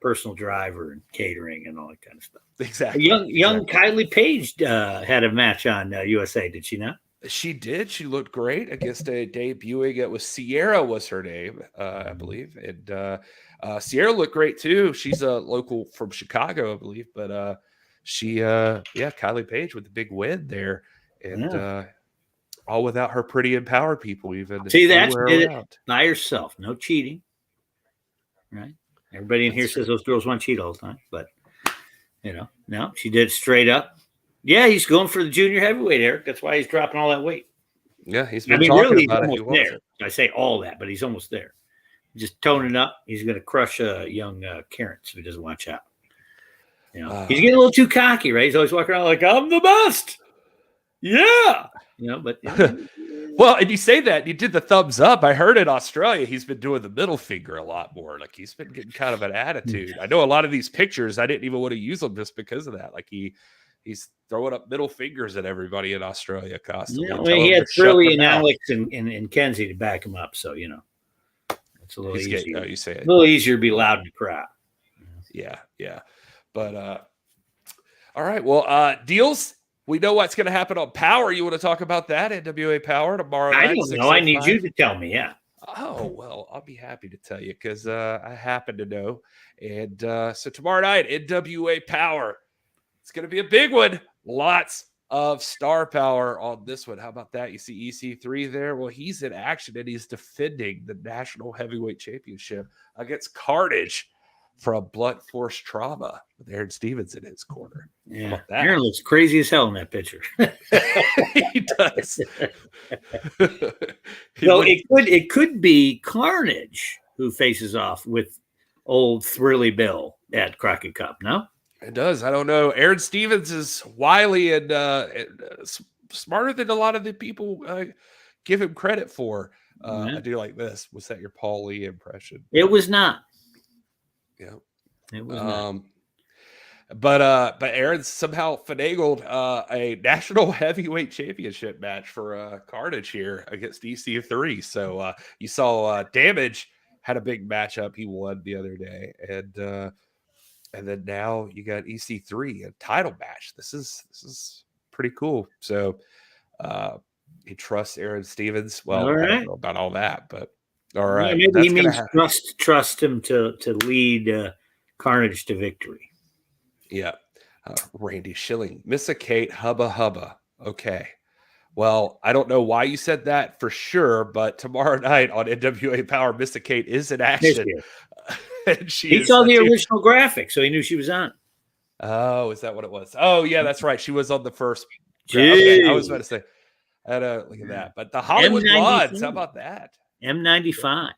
[SPEAKER 5] Personal driver and catering and all that kind of stuff.
[SPEAKER 4] Exactly.
[SPEAKER 5] Young Kylie Page had a match on USA, did she not?
[SPEAKER 4] She did. She looked great against a debuting. It was Sierra was her name, I believe. And Sierra looked great too. She's a local from Chicago, I believe. But Kylie Page with the big win there. And all without her pretty empowered people even.
[SPEAKER 5] See, that did it by herself. No cheating. Right? Everybody in here says those girls want to cheat all the time, but no, she did straight up. Yeah, he's going for the junior heavyweight, Eric. That's why he's dropping all that weight.
[SPEAKER 4] Yeah, he's been talking about
[SPEAKER 5] it. There. I say all that, but he's almost there. Just toning up. He's going to crush young Karen if he doesn't watch out. He's getting a little too cocky, right? He's always walking around like, I'm the best. Yeah. But
[SPEAKER 4] well, and you say that you did the thumbs up. I heard in Australia he's been doing the middle finger a lot more. Like he's been getting kind of an attitude. I know a lot of these pictures I didn't even want to use them just because of that. Like he's throwing up middle fingers at everybody in Australia constantly.
[SPEAKER 5] He had Shirley and Alex and Kenzie to back him up, so it's a little easier.
[SPEAKER 4] You say it.
[SPEAKER 5] A little easier to be loud in the crowd.
[SPEAKER 4] Yeah. But all right. Well, Deals. We know what's going to happen on Power. You want to talk about that? NWA Power tomorrow night?
[SPEAKER 5] I don't know. I need you to tell me, yeah.
[SPEAKER 4] Oh, well, I'll be happy to tell you because I happen to know. And so tomorrow night, NWA Power. It's going to be a big one. Lots of star power on this one. How about that? You see EC3 there? Well, he's in action and he's defending the National Heavyweight Championship against Carnage from Blunt Force Trauma with Aaron Stevens in his corner.
[SPEAKER 5] Yeah, Aaron looks crazy as hell in that picture.
[SPEAKER 4] He does.
[SPEAKER 5] It could be Carnage who faces off with old Thrilly Bill at Crockett Cup. No,
[SPEAKER 4] it does. I don't know. Aaron Stevens is wily and smarter than a lot of the people give him credit for. I do like this. Was that your Paul Lee impression?
[SPEAKER 5] It was not.
[SPEAKER 4] Yeah,
[SPEAKER 5] it was not.
[SPEAKER 4] But Aaron somehow finagled a national heavyweight championship match for Carnage here against EC3. So you saw Damage had a big matchup. He won the other day, and then now you got EC3 a title match. This is pretty cool. So he trusts Aaron Stevens. Well, I don't know about all that, but. All right.
[SPEAKER 5] Yeah, maybe he means trust him to lead Carnage to victory.
[SPEAKER 4] Yeah. Randy Schilling. Miss a Kate, hubba hubba. Okay. Well, I don't know why you said that for sure, but tomorrow night on NWA Power, Miss a Kate is in action.
[SPEAKER 5] And he saw the original graphic, so he knew she was on.
[SPEAKER 4] Oh, is that what it was? Oh, yeah, that's right. She was on the first. Okay, I was about to say, look at that. But the Hollywood Bloods, how about that?
[SPEAKER 5] M95.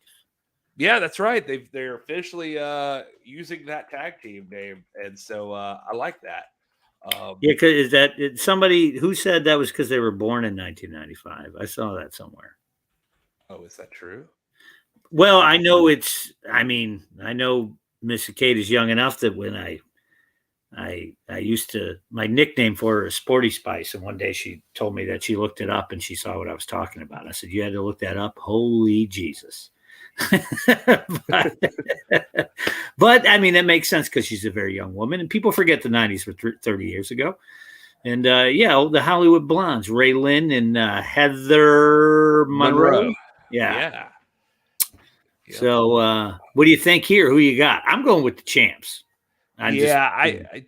[SPEAKER 4] Yeah, that's right. They're officially using that tag team name, and so I like that.
[SPEAKER 5] Because somebody who said that was because they were born in 1995? I saw that somewhere.
[SPEAKER 4] Oh, is that true?
[SPEAKER 5] Well, I know I know Miss Kate is young enough that when I my nickname for her is Sporty Spice. And one day she told me that she looked it up and she saw what I was talking about. I said, you had to look that up? Holy Jesus. but I mean, that makes sense because she's a very young woman and people forget the 90s were 30 years ago. And the Hollywood Blondes, Ray Lynn and Heather Monroe. Yeah. So what do you think here? Who you got? I'm going with the champs.
[SPEAKER 4] I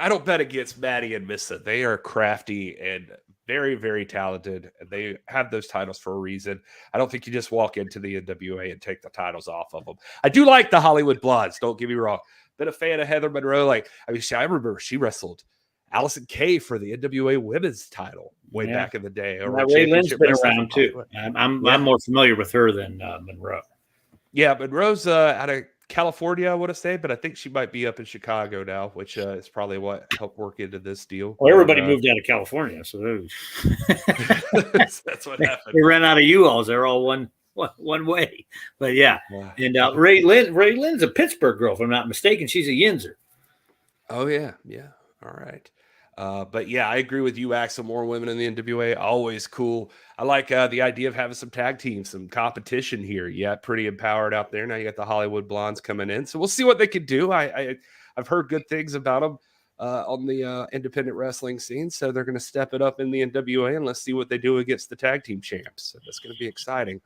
[SPEAKER 4] don't bet against Maddie and Missa. They are crafty and very, very talented. They have those titles for a reason. I don't think you just walk into the NWA and take the titles off of them. I do like the Hollywood Blondes. Don't get me wrong. Been a fan of Heather Monroe. I remember she wrestled Allison Kay for the NWA Women's title way back in the day.
[SPEAKER 5] Ray Lynn's been around too. I'm more familiar with her than Monroe.
[SPEAKER 4] Yeah, Monroe's out of California, I want to say, but I think she might be up in Chicago now, which is probably what helped work into this deal.
[SPEAKER 5] Well, everybody moved out of California, so
[SPEAKER 4] that's what happened.
[SPEAKER 5] They ran out of U-Hauls. They're all one way. But yeah. And Ray Lynn's a Pittsburgh girl, if I'm not mistaken. She's a Yinzer.
[SPEAKER 4] Oh yeah. All right. But yeah, I agree with you, Axel. More women in the NWA, always cool. I like the idea of having some tag teams, some competition here. Yeah, pretty empowered out there. Now you got the Hollywood Blondes coming in, so we'll see what they can do. I've heard good things about them on the independent wrestling scene, so they're going to step it up in the NWA, and let's see what they do against the tag team champs. So that's going to be exciting.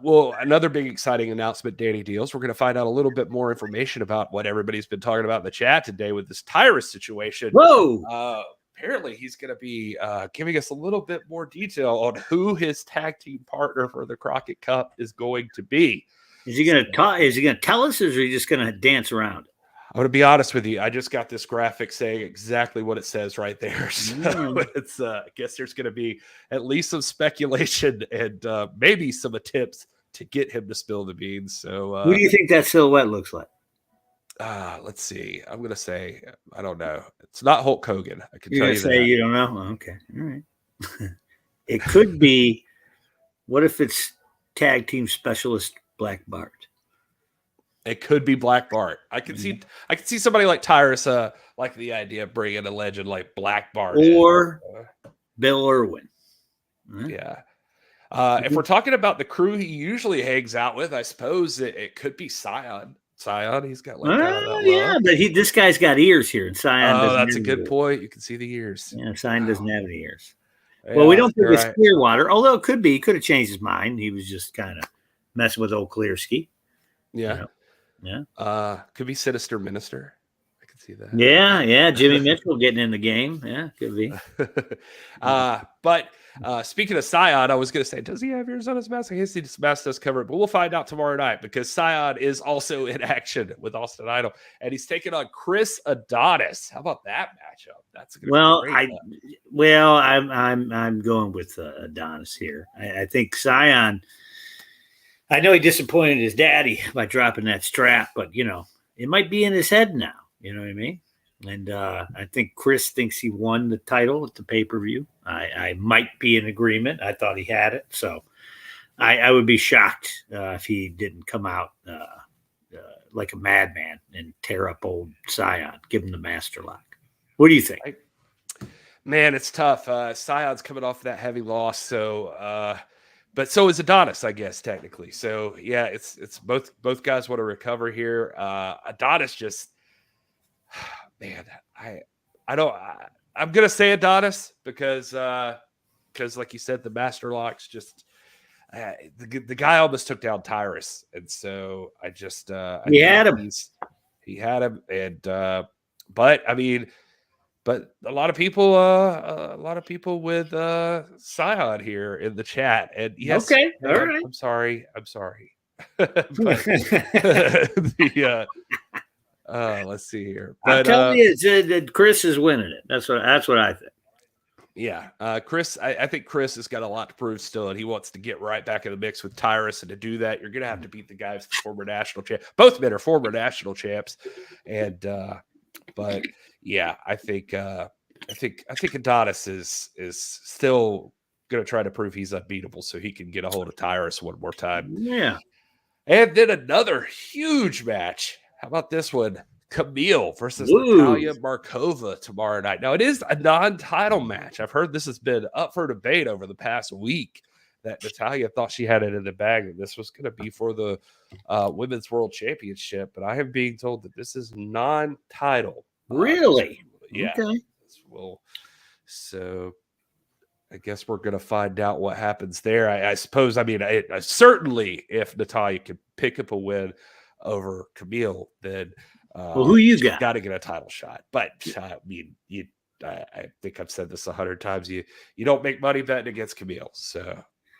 [SPEAKER 4] Well, another big exciting announcement, Danny Dealz. We're going to find out a little bit more information about what everybody's been talking about in the chat today with this Tyrus situation.
[SPEAKER 5] Whoa!
[SPEAKER 4] Apparently, he's going to be giving us a little bit more detail on who his tag team partner for the Crockett Cup is going to be.
[SPEAKER 5] Is he going to talk? Is he going to tell us, or is he just going to dance around?
[SPEAKER 4] I'm going to be honest with you. I just got this graphic saying exactly what it says right there. So it's, I guess there's going to be at least some speculation and maybe some attempts to get him to spill the beans. So
[SPEAKER 5] who do you think that silhouette looks like?
[SPEAKER 4] Let's see. I'm going to say, I don't know. It's not Hulk Hogan. I can tell you that.
[SPEAKER 5] You don't know? Oh, okay. All right. It could be, what if it's tag team specialist Black Bart?
[SPEAKER 4] It could be Black Bart. I can see somebody like Tyrus like the idea of bringing a legend like Black Bart
[SPEAKER 5] or Bill Irwin.
[SPEAKER 4] Yeah. If we're talking about the crew he usually hangs out with, I suppose it could be Scion. Scion, he's got like
[SPEAKER 5] but this guy's got ears here, and Scion.
[SPEAKER 4] Oh, that's a good point. You can see the ears.
[SPEAKER 5] Yeah, Scion doesn't have any ears. Yeah, well, we don't think it's Clearwater, although it could be. He could have changed his mind. He was just kind of messing with old Clearski.
[SPEAKER 4] Yeah.
[SPEAKER 5] You know? Yeah.
[SPEAKER 4] Could be Sinister Minister. I can see that.
[SPEAKER 5] Yeah. Jimmy Mitchell getting in the game. Yeah, could be.
[SPEAKER 4] But speaking of Scion, I was going to say, does he have ears on his mask? I guess his mask does cover it, but we'll find out tomorrow night because Scion is also in action with Austin Idol, and he's taking on Chris Adonis. How about that matchup? That's a good.
[SPEAKER 5] I'm going with Adonis here. I think Scion. I know he disappointed his daddy by dropping that strap, but, it might be in his head now. You know what I mean? And I think Chris thinks he won the title at the pay-per-view. I might be in agreement. I thought he had it. So I would be shocked if he didn't come out like a madman and tear up old Scion, give him the master lock. What do you think?
[SPEAKER 4] Man, it's tough. Scion's coming off that heavy loss, so but so is Adonis, I guess, technically. So yeah, it's both guys want to recover here. Adonis just, man, I'm gonna say Adonis because like you said, the master locks just the guy almost took down Tyrus, and so I just
[SPEAKER 5] he had him,
[SPEAKER 4] and but I mean. But a lot of people with Scion here in the chat, and yes,
[SPEAKER 5] okay, all right.
[SPEAKER 4] I'm sorry. But, let's see here. But,
[SPEAKER 5] I'm telling you, that Chris is winning it. That's what I think.
[SPEAKER 4] Yeah, Chris. I think Chris has got a lot to prove still, and he wants to get right back in the mix with Tyrus. And to do that, you're going to have to beat the guys, the former national champ. Both men are former national champs, and. But yeah, I think Adonis is still going to try to prove he's unbeatable, so he can get a hold of Tyrus one more time.
[SPEAKER 5] Yeah,
[SPEAKER 4] and then another huge match. How about this one? Camille versus Natalia Markova tomorrow night. Now, it is a non-title match. I've heard this has been up for debate over the past week, that Natalia thought she had it in the bag, and this was going to be for the Women's World Championship. But I am being told that this is non-title.
[SPEAKER 5] Really?
[SPEAKER 4] Yeah.
[SPEAKER 5] Okay.
[SPEAKER 4] So I guess we're going to find out what happens there. I suppose, I mean, certainly if Natalia can pick up a win over Camille, then
[SPEAKER 5] who you got?
[SPEAKER 4] Got to get a title shot. But I mean, I think I've said this 100 times. You don't make money betting against Camille. So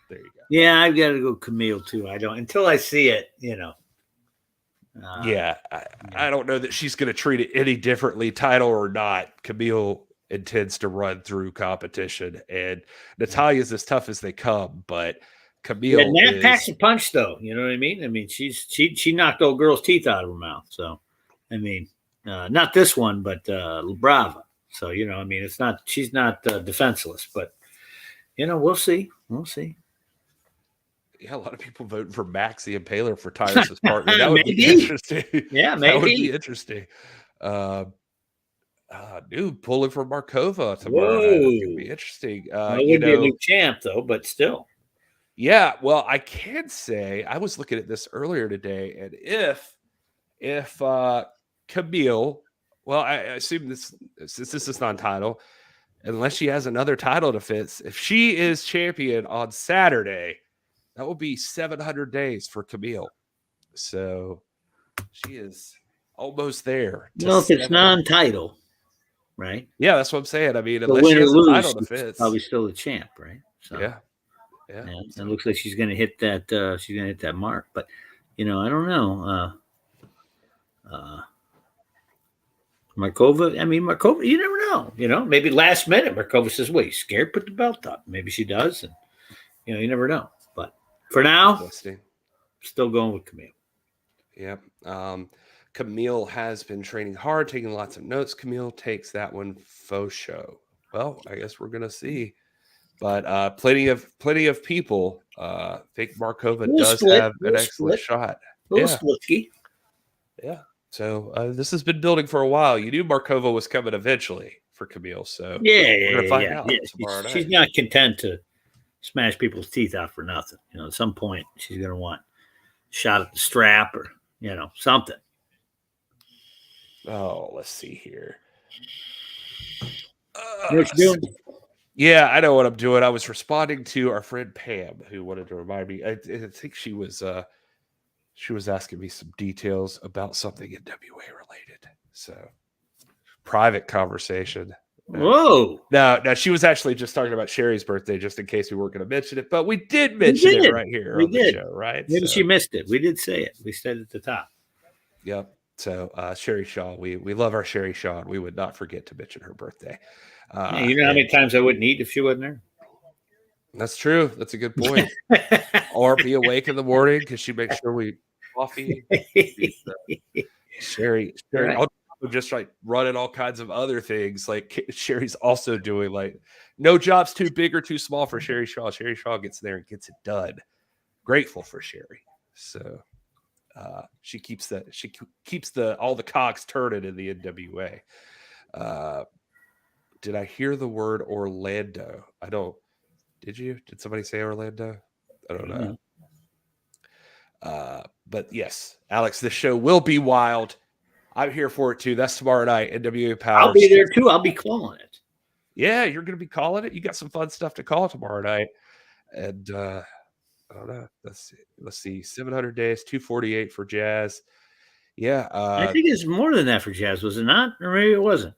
[SPEAKER 4] there you go.
[SPEAKER 5] Yeah, I've got to go Camille too. I don't until I see it.
[SPEAKER 4] I don't know that she's going to treat it any differently, title or not. Camille intends to run through competition, and Natalia's as tough as they come, but Camille
[SPEAKER 5] packs a punch, though. You know what I mean? I mean, she knocked old girl's teeth out of her mouth. So, I mean, not this one, but Brava. So, I mean, she's not defenseless, but we'll see.
[SPEAKER 4] Yeah, a lot of people voting for Maxie and Paler for Tyrus' partner. That would be interesting.
[SPEAKER 5] Yeah, maybe.
[SPEAKER 4] That would be interesting. Dude, pulling for Markova tomorrow night. It would be interesting.
[SPEAKER 5] It would be a new champ, though, but still.
[SPEAKER 4] Yeah, well, I can say, I was looking at this earlier today, and if Camille, well, I assume since this is non-title, unless she has another title defense, if she is champion on Saturday, that will be 700 days for Camille. So she is almost there.
[SPEAKER 5] Well, if it's non-title, right?
[SPEAKER 4] Yeah, that's what I'm saying. I mean, unless she has a title defense,
[SPEAKER 5] probably still the champ, right? So,
[SPEAKER 4] yeah.
[SPEAKER 5] It looks like she's going to hit that. She's going to hit that mark, but I don't know. Markova. I mean, Markova. You never know. Maybe last minute Markova says, "Wait, scared? Put the belt up." Maybe she does, and you never know. But for now, still going with Camille.
[SPEAKER 4] Yep. Camille has been training hard, taking lots of notes. Camille takes that one faux show. Well, I guess we're gonna see. But plenty of people think Markova does have an excellent shot. Yeah. So this has been building for a while. You knew Markova was coming eventually for Camille. So we're gonna find out tomorrow night.
[SPEAKER 5] She's not content to smash people's teeth out for nothing. At some point she's gonna want a shot at the strap or something.
[SPEAKER 4] Oh, let's see here.
[SPEAKER 5] What you doing?
[SPEAKER 4] Yeah, I know what I'm doing. I was responding to our friend Pam, who wanted to remind me. I think she was asking me some details about something NWA related. So, private conversation.
[SPEAKER 5] Whoa!
[SPEAKER 4] Now she was actually just talking about Sherry's birthday, just in case we weren't going to mention it. But we did mention it right here on the show, right?
[SPEAKER 5] Maybe she missed it. We did say it. We said it at the top.
[SPEAKER 4] Yep. So Sherry Shaw, we love our Sherry Shaw, and we would not forget to mention her birthday.
[SPEAKER 5] You know how many times I wouldn't eat if she wasn't there?
[SPEAKER 4] That's true. That's a good point. Or be awake in the morning because she makes sure we coffee. Sherry, I'll just like running all kinds of other things. Like Sherry's also doing like no job's too big or too small for Sherry Shaw. Sherry Shaw gets there and gets it done. Grateful for Sherry. So she keeps all the cogs turning in the NWA. Did I hear the word Orlando? I don't. Did you? Did somebody say Orlando? I don't know. But yes, Alex, this show will be wild. I'm here for it too. That's tomorrow night. NWA Power.
[SPEAKER 5] I'll be there too. I'll be calling it.
[SPEAKER 4] Yeah, you're going to be calling it. You got some fun stuff to call tomorrow night. And I don't know. Let's see. 700 days, 248 for Jazz. Yeah.
[SPEAKER 5] I think it's more than that for Jazz, was it not? Or maybe it wasn't.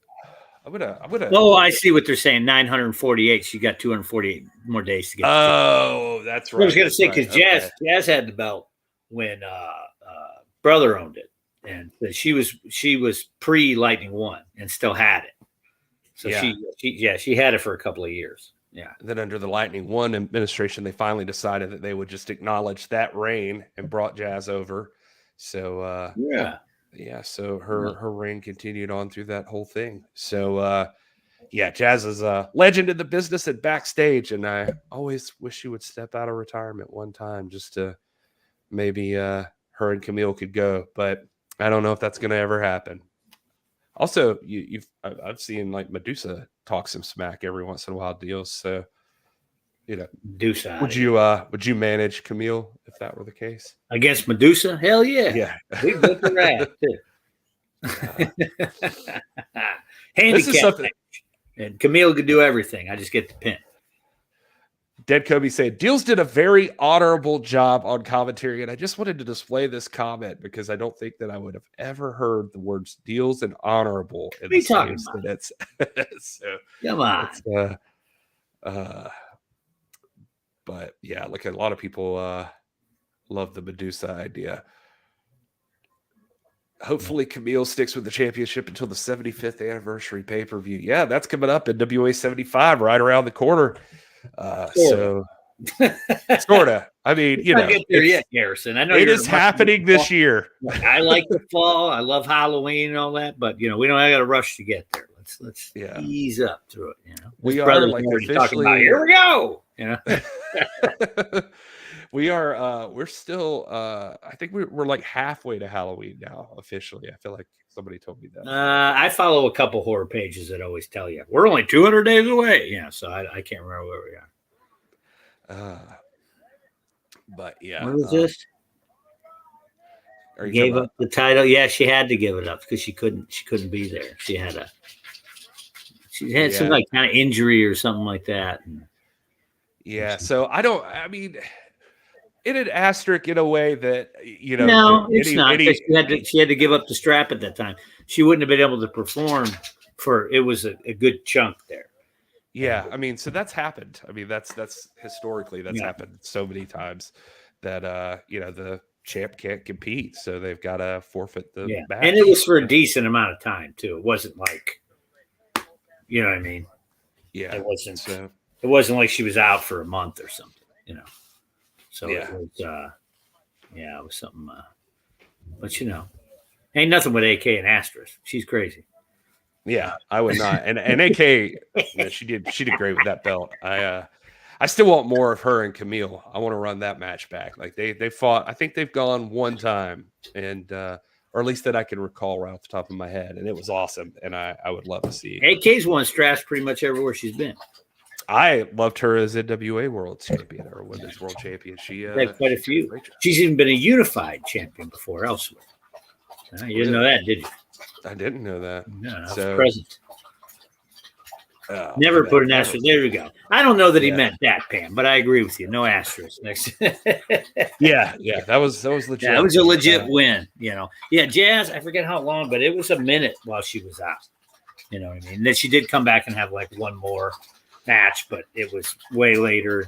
[SPEAKER 4] I'm gonna.
[SPEAKER 5] Oh, I see what they're saying. 948. She got 248 more days to get.
[SPEAKER 4] Oh, that's right.
[SPEAKER 5] I was gonna say because Jazz had the belt when brother owned it, and she was pre Lightning One and still had it. So she had it for a couple of years. Yeah.
[SPEAKER 4] And then under the Lightning One administration, they finally decided that they would just acknowledge that reign and brought Jazz over. So yeah, so her reign continued on through that whole thing. So, Jazz is a legend in the business and backstage, and I always wish she would step out of retirement one time just to maybe her and Camille could go, but I don't know if that's going to ever happen. Also, I've seen like Medusa talk some smack every once in a while, Deals. So,
[SPEAKER 5] Medusa.
[SPEAKER 4] Would you manage Camille if that were the case
[SPEAKER 5] against Medusa? Hell yeah,
[SPEAKER 4] yeah.
[SPEAKER 5] We whip her ass too. Handicap match. And Camille could do everything. I just get the pin.
[SPEAKER 4] Dead Kobe said, Dealz did a very honorable job on commentary, and I just wanted to display this comment because I don't think that I would have ever heard the words Dealz and honorable in the same sentence. So,
[SPEAKER 5] come on.
[SPEAKER 4] But yeah, like a lot of people love the Medusa idea. Hopefully Camille sticks with the championship until the 75th anniversary pay-per-view. Yeah, that's coming up in NWA 75 right around the corner. So sort of. I mean,
[SPEAKER 5] not get there yet, Garrison. I know
[SPEAKER 4] it is happening this year.
[SPEAKER 5] I like the fall. I love Halloween and all that, but we don't got to rush to get there. Let's ease up through it.
[SPEAKER 4] We are like
[SPEAKER 5] talking about, here we go.
[SPEAKER 4] We're still I think we're like halfway to Halloween now officially. I feel like somebody told me that.
[SPEAKER 5] I follow a couple horror pages that always tell you we're only 200 days away. So I can't remember where we are.
[SPEAKER 4] But yeah,
[SPEAKER 5] what was this? Gave up the title. Yeah, she had to give it up because she couldn't be there. She had some like kind of injury or something like that.
[SPEAKER 4] So I mean, it had asterisk in a way that
[SPEAKER 5] No, it's not. She had to give up the strap at that time. She wouldn't have been able to perform it was a good chunk there.
[SPEAKER 4] Yeah, I mean, so that's happened. I mean, that's historically happened so many times that the champ can't compete, so they've got to forfeit the match.
[SPEAKER 5] And it was for a decent amount of time too. It wasn't like, you know what I mean?
[SPEAKER 4] Yeah,
[SPEAKER 5] it wasn't. It wasn't like she was out for a month or something. So it was. It was something. But ain't nothing with AK and Asterisk. She's crazy.
[SPEAKER 4] Yeah, I would not. And AK, she did great with that belt. I still want more of her and Camille. I want to run that match back. Like they fought. I think they've gone one time, and or at least that I can recall right off the top of my head, and it was awesome. And I would love to see.
[SPEAKER 5] AK's won straps pretty much everywhere she's been.
[SPEAKER 4] I loved her as NWA World Champion or Women's World Champion. She
[SPEAKER 5] had quite a few. She's even been a unified champion before elsewhere. You didn't know that, did you?
[SPEAKER 4] I didn't know that.
[SPEAKER 5] No, I was present. Never put an asterisk. There we go. I don't know that he meant that, Pam, but I agree with you. No asterisk next.
[SPEAKER 4] yeah, that was legit.
[SPEAKER 5] Yeah, it was a legit win. Yeah, Jazz. I forget how long, but it was a minute while she was out. You know what I mean? And then she did come back and have like one more match, but it was way later.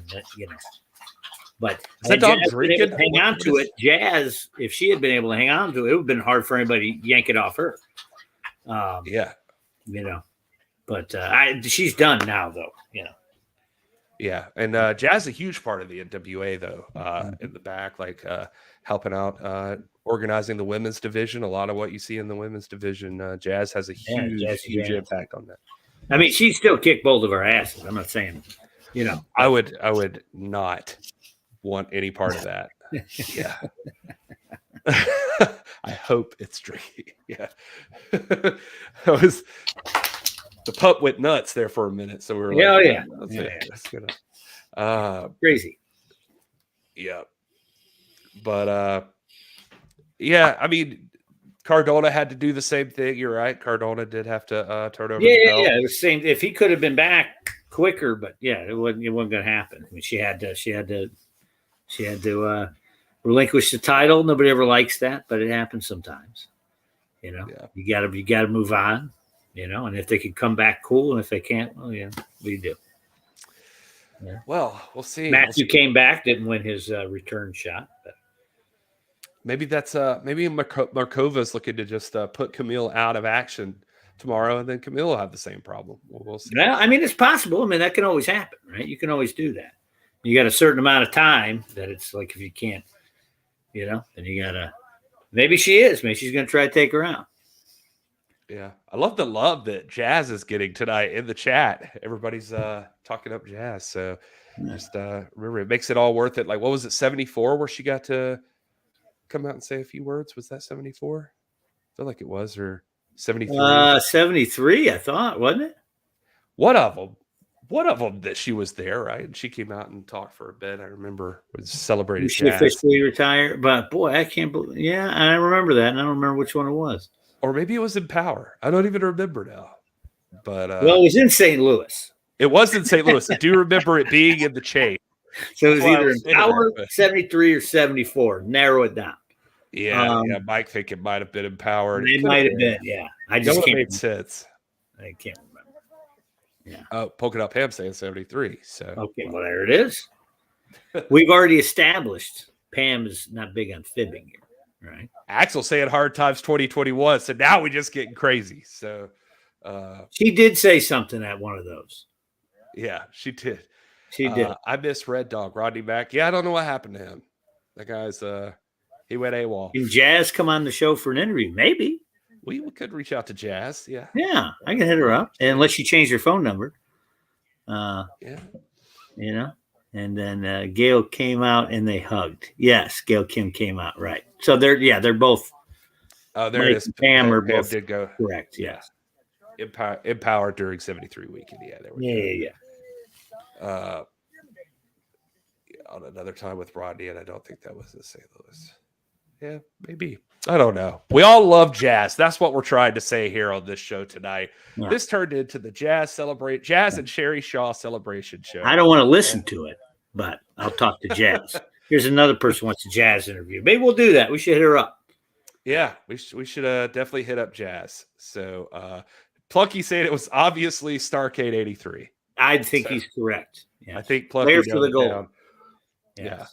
[SPEAKER 5] But hang on to it. Jazz, if she had been able to hang on to it, it would have been hard for anybody to yank it off her. But she's done now, though.
[SPEAKER 4] Yeah, and Jazz is a huge part of the NWA, though, in the back, like helping out, organizing the women's division. A lot of what you see in the women's division, Jazz has a huge impact on that.
[SPEAKER 5] I mean, she still kicked both of our asses. I'm not saying,
[SPEAKER 4] I would not want any part of that. Yeah. I hope it's tricky. Yeah. The pup went nuts there for a minute. So we were
[SPEAKER 5] that's
[SPEAKER 4] gonna
[SPEAKER 5] crazy.
[SPEAKER 4] Yeah. But I mean, Cardona had to do the same thing. You're right. Cardona did have to turn over the belt.
[SPEAKER 5] Yeah. It was the same. If he could have been back quicker, but it wasn't going to happen. I mean, she had to relinquish the title. Nobody ever likes that, but it happens sometimes. You gotta move on. And if they can come back, cool. And if they can't, well, what do you do? Yeah.
[SPEAKER 4] Well, we'll see.
[SPEAKER 5] Matthew came back, didn't win his return shot, but
[SPEAKER 4] maybe that's maybe Markova's looking to just put Camille out of action tomorrow, and then Camille will have the same problem. We'll see.
[SPEAKER 5] Well, I mean, it's possible. I mean, that can always happen, right? You can always do that. You got a certain amount of time that it's like if you can't, then you gotta. Maybe she is. Maybe she's gonna try to take her out.
[SPEAKER 4] Yeah, I love the love that Jazz is getting tonight in the chat. Everybody's talking up Jazz, so just remember, it makes it all worth it. Like, what was it, 74, where she got to come out and say a few words? Was that 74? I feel like it was, or 73.
[SPEAKER 5] 73, I thought, wasn't it?
[SPEAKER 4] One of them that she was there, right? And she came out and talked for a bit. I remember was celebrating.
[SPEAKER 5] She officially retired, but boy, I can't believe. Yeah, I remember that, and I don't remember which one it was.
[SPEAKER 4] Or maybe it was in Power. I don't even remember now. But
[SPEAKER 5] well, it was in St. Louis.
[SPEAKER 4] It was in St. Louis. I do remember it being in the chain.
[SPEAKER 5] So it was either in Power 73 or 74. Narrow it down.
[SPEAKER 4] Yeah, Mike think it might have been in Power.
[SPEAKER 5] It might have been. Yeah, I just can't.
[SPEAKER 4] Made sense.
[SPEAKER 5] I can't remember. Yeah.
[SPEAKER 4] Oh, Polka Dot Pam saying 73. So
[SPEAKER 5] okay, well there it is. We've already established Pam is not big on fibbing here, right?
[SPEAKER 4] Axel saying Hard Times 2021. So now we're just getting crazy. So
[SPEAKER 5] she did say something at one of those.
[SPEAKER 4] Yeah, she did.
[SPEAKER 5] She did.
[SPEAKER 4] I miss Red Dog, Rodney Mack. Yeah, I don't know what happened to him. That guy's he went AWOL.
[SPEAKER 5] Can Jazz come on the show for an interview? Maybe.
[SPEAKER 4] We could reach out to Jazz. Yeah.
[SPEAKER 5] Yeah, I can hit her up. Unless she changed her phone number.
[SPEAKER 4] Yeah.
[SPEAKER 5] You know? And then Gail came out and they hugged. Yes, Gail Kim came out, right. So they're both.
[SPEAKER 4] Oh, there it is.
[SPEAKER 5] Pam or
[SPEAKER 4] Pam
[SPEAKER 5] both
[SPEAKER 4] did go.
[SPEAKER 5] Correct, yes.
[SPEAKER 4] Empowered during 73 weekend. Yeah, there we go. On another time with Rodney, and I don't think that was in St. Louis. Yeah, maybe. I don't know. We all love jazz. That's what we're trying to say here on this show tonight. Yeah. This turned into the Jazz and Sherry Shaw celebration show.
[SPEAKER 5] I don't want to listen to it, but I'll talk to Jazz. Here's another person who wants a Jazz interview. Maybe we'll do that. We should hit her up.
[SPEAKER 4] Yeah, we should definitely hit up Jazz. So Plucky said it was obviously Starrcade 83.
[SPEAKER 5] I think he's correct. Yes.
[SPEAKER 4] I think Plucky
[SPEAKER 5] Players for the goal.
[SPEAKER 4] Yes. Yeah.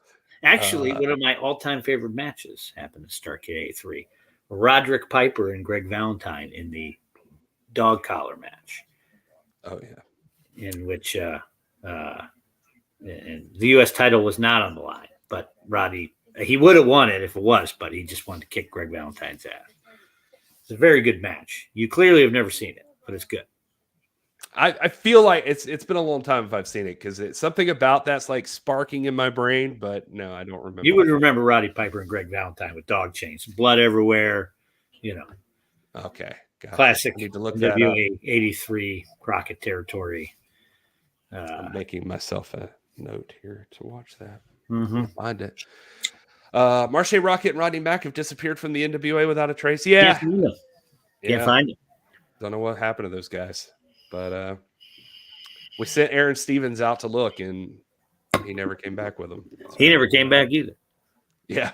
[SPEAKER 5] Actually, one of my all-time favorite matches happened at Starrcade 83. Roderick Piper and Greg Valentine in the dog collar match.
[SPEAKER 4] Oh, yeah.
[SPEAKER 5] In which and the U.S. title was not on the line. But Roddy, he would have won it if it was, but he just wanted to kick Greg Valentine's ass. It's a very good match. You clearly have never seen it, but it's good.
[SPEAKER 4] I feel like it's been a long time if I've seen it because it's something about that's like sparking in my brain, but no, I don't remember.
[SPEAKER 5] You would remember Roddy Piper and Greg Valentine with dog chains, blood everywhere, you know.
[SPEAKER 4] Okay.
[SPEAKER 5] Classic
[SPEAKER 4] I need to look
[SPEAKER 5] NWA 83 Crockett territory.
[SPEAKER 4] I'm making myself a note here to watch that.
[SPEAKER 5] Mm-hmm.
[SPEAKER 4] Find it. Marche Rocket and Rodney Mack have disappeared from the NWA without a trace. Yeah.
[SPEAKER 5] Can't find it.
[SPEAKER 4] Don't know what happened to those guys. But we sent Aaron Stevens out to look, and he never came back with them.
[SPEAKER 5] He never came back either.
[SPEAKER 4] Yeah.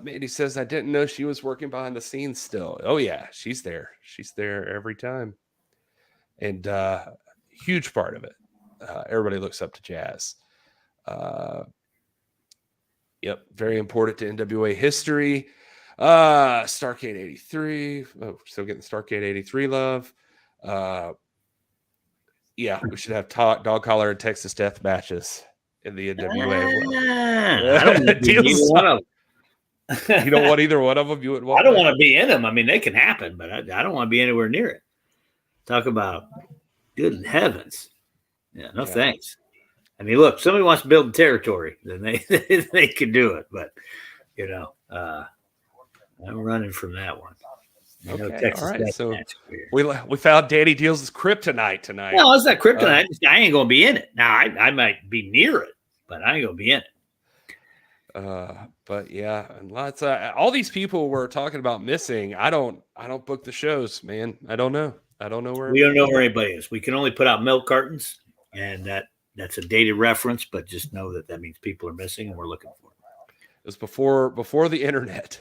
[SPEAKER 4] He says, I didn't know she was working behind the scenes still. Oh, yeah. She's there. She's there every time. And huge part of it. Everybody looks up to Jazz. Yep. Very important to NWA history. Starrcade 83. Oh, still getting Starrcade 83 love. Yeah, we should have dog collar and Texas death matches in the NWA.
[SPEAKER 5] I don't want one of
[SPEAKER 4] them. You don't want either one of them? You would want
[SPEAKER 5] I don't want to be in them. I mean, they can happen, but I don't want to be anywhere near it. Talk about good heavens. Yeah, no thanks. I mean, look, somebody wants to build a territory, then they can do it. But, you know, I'm running from that one.
[SPEAKER 4] Okay, all right. So we found Danny Dealz' kryptonite tonight.
[SPEAKER 5] No, it's not kryptonite. I ain't gonna be in it. Now I might be near it, but I ain't gonna be in it.
[SPEAKER 4] But yeah, and lots of all these people we're talking about missing. I don't book the shows, man. I don't know where
[SPEAKER 5] we don't know where anybody is. We can only put out milk cartons, and that's a dated reference. But just know that means people are missing, and we're looking for them.
[SPEAKER 4] It was before the internet.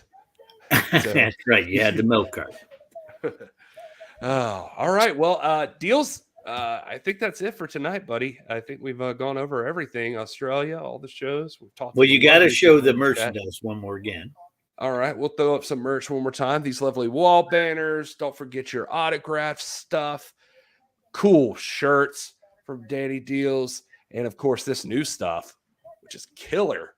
[SPEAKER 5] So. That's right. You had the milk cart.
[SPEAKER 4] Oh, all right. Well, Dealz. I think that's it for tonight, buddy. I think we've gone over everything. Australia, all the shows we've talked.
[SPEAKER 5] Well, you got to show the merchandise one more again.
[SPEAKER 4] All right, we'll throw up some merch one more time. These lovely wall banners. Don't forget your autograph stuff. Cool shirts from Danny Dealz, and of course this new stuff, which is killer.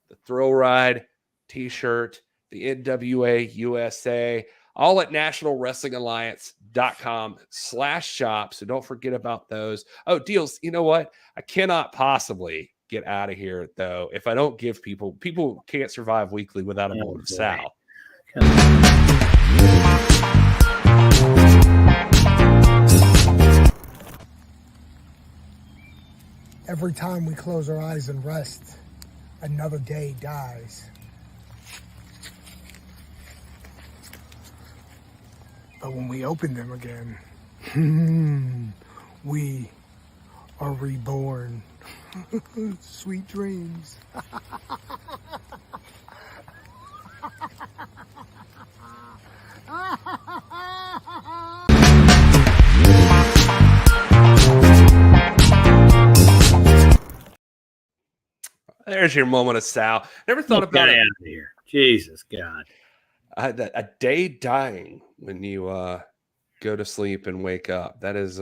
[SPEAKER 4] The Thrill Ride T-shirt. The NWA USA, all at nationalwrestlingalliance.com/shop. So don't forget about those. Oh, Dealz, you know what? I cannot possibly get out of here, though, if I don't give people can't survive weekly without a moment of Sal.
[SPEAKER 14] Every time we close our eyes and rest, another day dies. But when we open them again, we are reborn. Sweet dreams.
[SPEAKER 4] There's your moment of Sal. Never thought about
[SPEAKER 5] Get
[SPEAKER 4] it.
[SPEAKER 5] out of here. Jesus God.
[SPEAKER 4] A day dying when you go to sleep and wake up. That is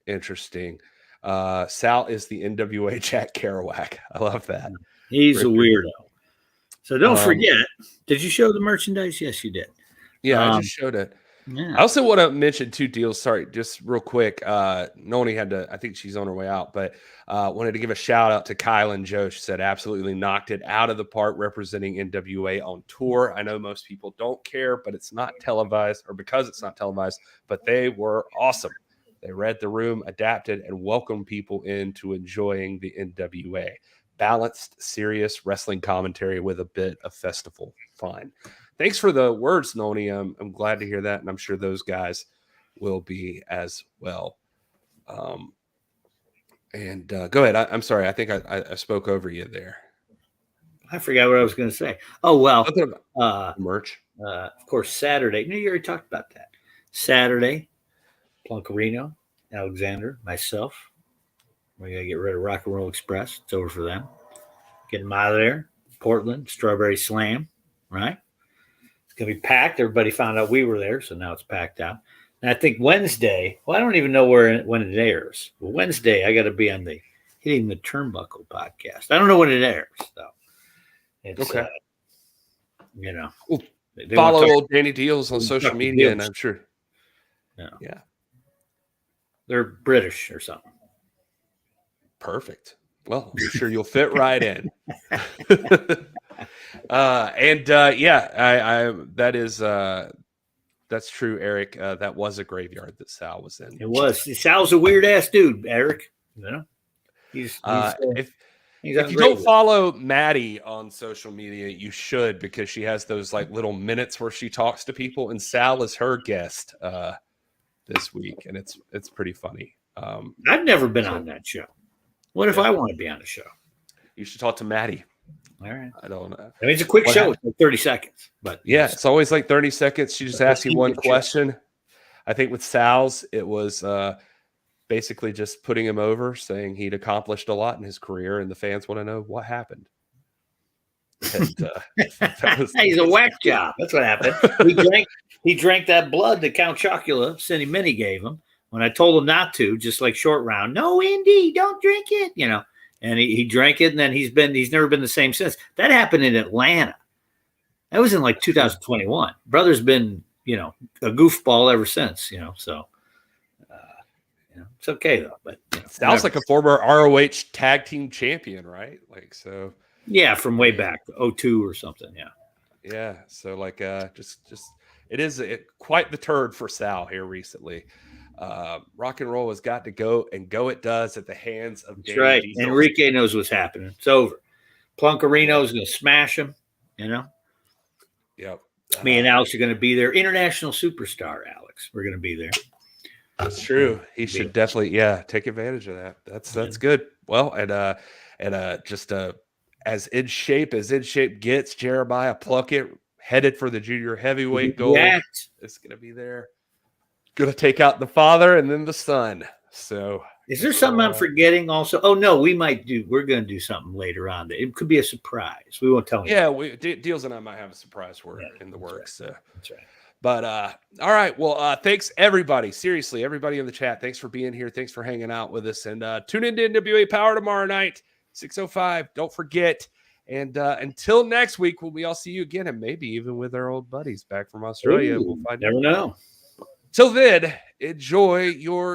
[SPEAKER 4] interesting. Sal is the NWA Jack Kerouac. I love that.
[SPEAKER 5] He's a weirdo. So don't forget. Did you show the merchandise? Yes, you did.
[SPEAKER 4] Yeah, I just showed it.
[SPEAKER 5] Yeah.
[SPEAKER 4] I also want to mention two deals. Sorry, just real quick. Noni had to, I think she's on her way out, but wanted to give a shout out to Kyle and Joe. She said absolutely knocked it out of the park representing NWA on tour. I know most people don't care, but it's not televised, or because it's not televised, but they were awesome. They read the room, adapted, and welcomed people into enjoying the NWA. Balanced, serious wrestling commentary with a bit of festival fun. Thanks for the words, Noni. I'm glad to hear that, and I'm sure those guys will be as well. And go ahead. I'm sorry. I think I spoke over you there.
[SPEAKER 5] I forgot what I was going to say. Oh, well.
[SPEAKER 4] Merch.
[SPEAKER 5] Of course, Saturday. No, you already talked about that. Saturday, Plunkerino, Alexander, myself. We're going to get rid of Rock and Roll Express. It's over for them. Get them out of there. Portland, Strawberry Slam, right? It's going to be packed. Everybody found out we were there, so now it's packed out. And I think Wednesday, well, I don't even know when it airs. But Wednesday, I got to be on the Hitting the Turnbuckle podcast. I don't know when it airs, though. It's,
[SPEAKER 4] okay.
[SPEAKER 5] Follow
[SPEAKER 4] old Danny Dealz on social media, and I'm sure. Yeah. They're
[SPEAKER 5] British or something.
[SPEAKER 4] Perfect. Well, I'm sure you'll fit right in. That's true, Eric. That was a graveyard that Sal was in.
[SPEAKER 5] It was. Sal's a weird ass dude, Eric. You know,
[SPEAKER 4] if you don't follow Maddie on social media, you should, because she has those like little minutes where she talks to people, and Sal is her guest this week, and it's pretty funny.
[SPEAKER 5] I've never been on that show. What if I want to be on the show?
[SPEAKER 4] You should talk to Maddie.
[SPEAKER 5] All right.
[SPEAKER 4] I don't know.
[SPEAKER 5] I mean, it's a quick show. It's like 30 seconds. But
[SPEAKER 4] yeah, it's always like 30 seconds. She just asks you one question. I think with Sal's, it was basically just putting him over, saying he'd accomplished a lot in his career, and the fans want to know what happened. And,
[SPEAKER 5] he's a whack job. That's what happened. He drank that blood that Count Chocula, Cindy Minnie, gave him. When I told him not to, just like Short Round, no, Indy, don't drink it, And he drank it, and then he's never been the same since. That happened in Atlanta. That was in like 2021. Brother's been, a goofball ever since, So, it's okay though. But
[SPEAKER 4] sounds like a former ROH tag team champion, right? Like so.
[SPEAKER 5] Yeah, from way back, 2002 or something. Yeah.
[SPEAKER 4] Yeah. So like, just it is quite the turd for Sal here recently. Rock and roll has got to go, and go it does at the hands of
[SPEAKER 5] That's right. Dealz. Enrique knows what's happening. It's over. Plunkerino is going to smash him,
[SPEAKER 4] Yep.
[SPEAKER 5] Me and Alex are going to be there. International superstar, Alex. We're going to be there.
[SPEAKER 4] That's true. He should definitely, take advantage of that. That's good. Well, and just as in shape gets, Jeremiah Plunkett headed for the junior heavyweight gold. It's going to be there. Going to take out the father and then the son. So,
[SPEAKER 5] is there something I'm forgetting? Also, oh no, we're going to do something later on. It could be a surprise. We won't tell you.
[SPEAKER 4] Yeah, Dealz and I might have a surprise in the works. Right. That's right. But all right. Well, thanks everybody. Seriously, everybody in the chat. Thanks for being here. Thanks for hanging out with us. And tune in to NWA Power tomorrow night, 6:05. Don't forget. And until next week, when we all see you again, and maybe even with our old buddies back from Australia, we'll find out.
[SPEAKER 5] Never know.
[SPEAKER 4] Till then, enjoy your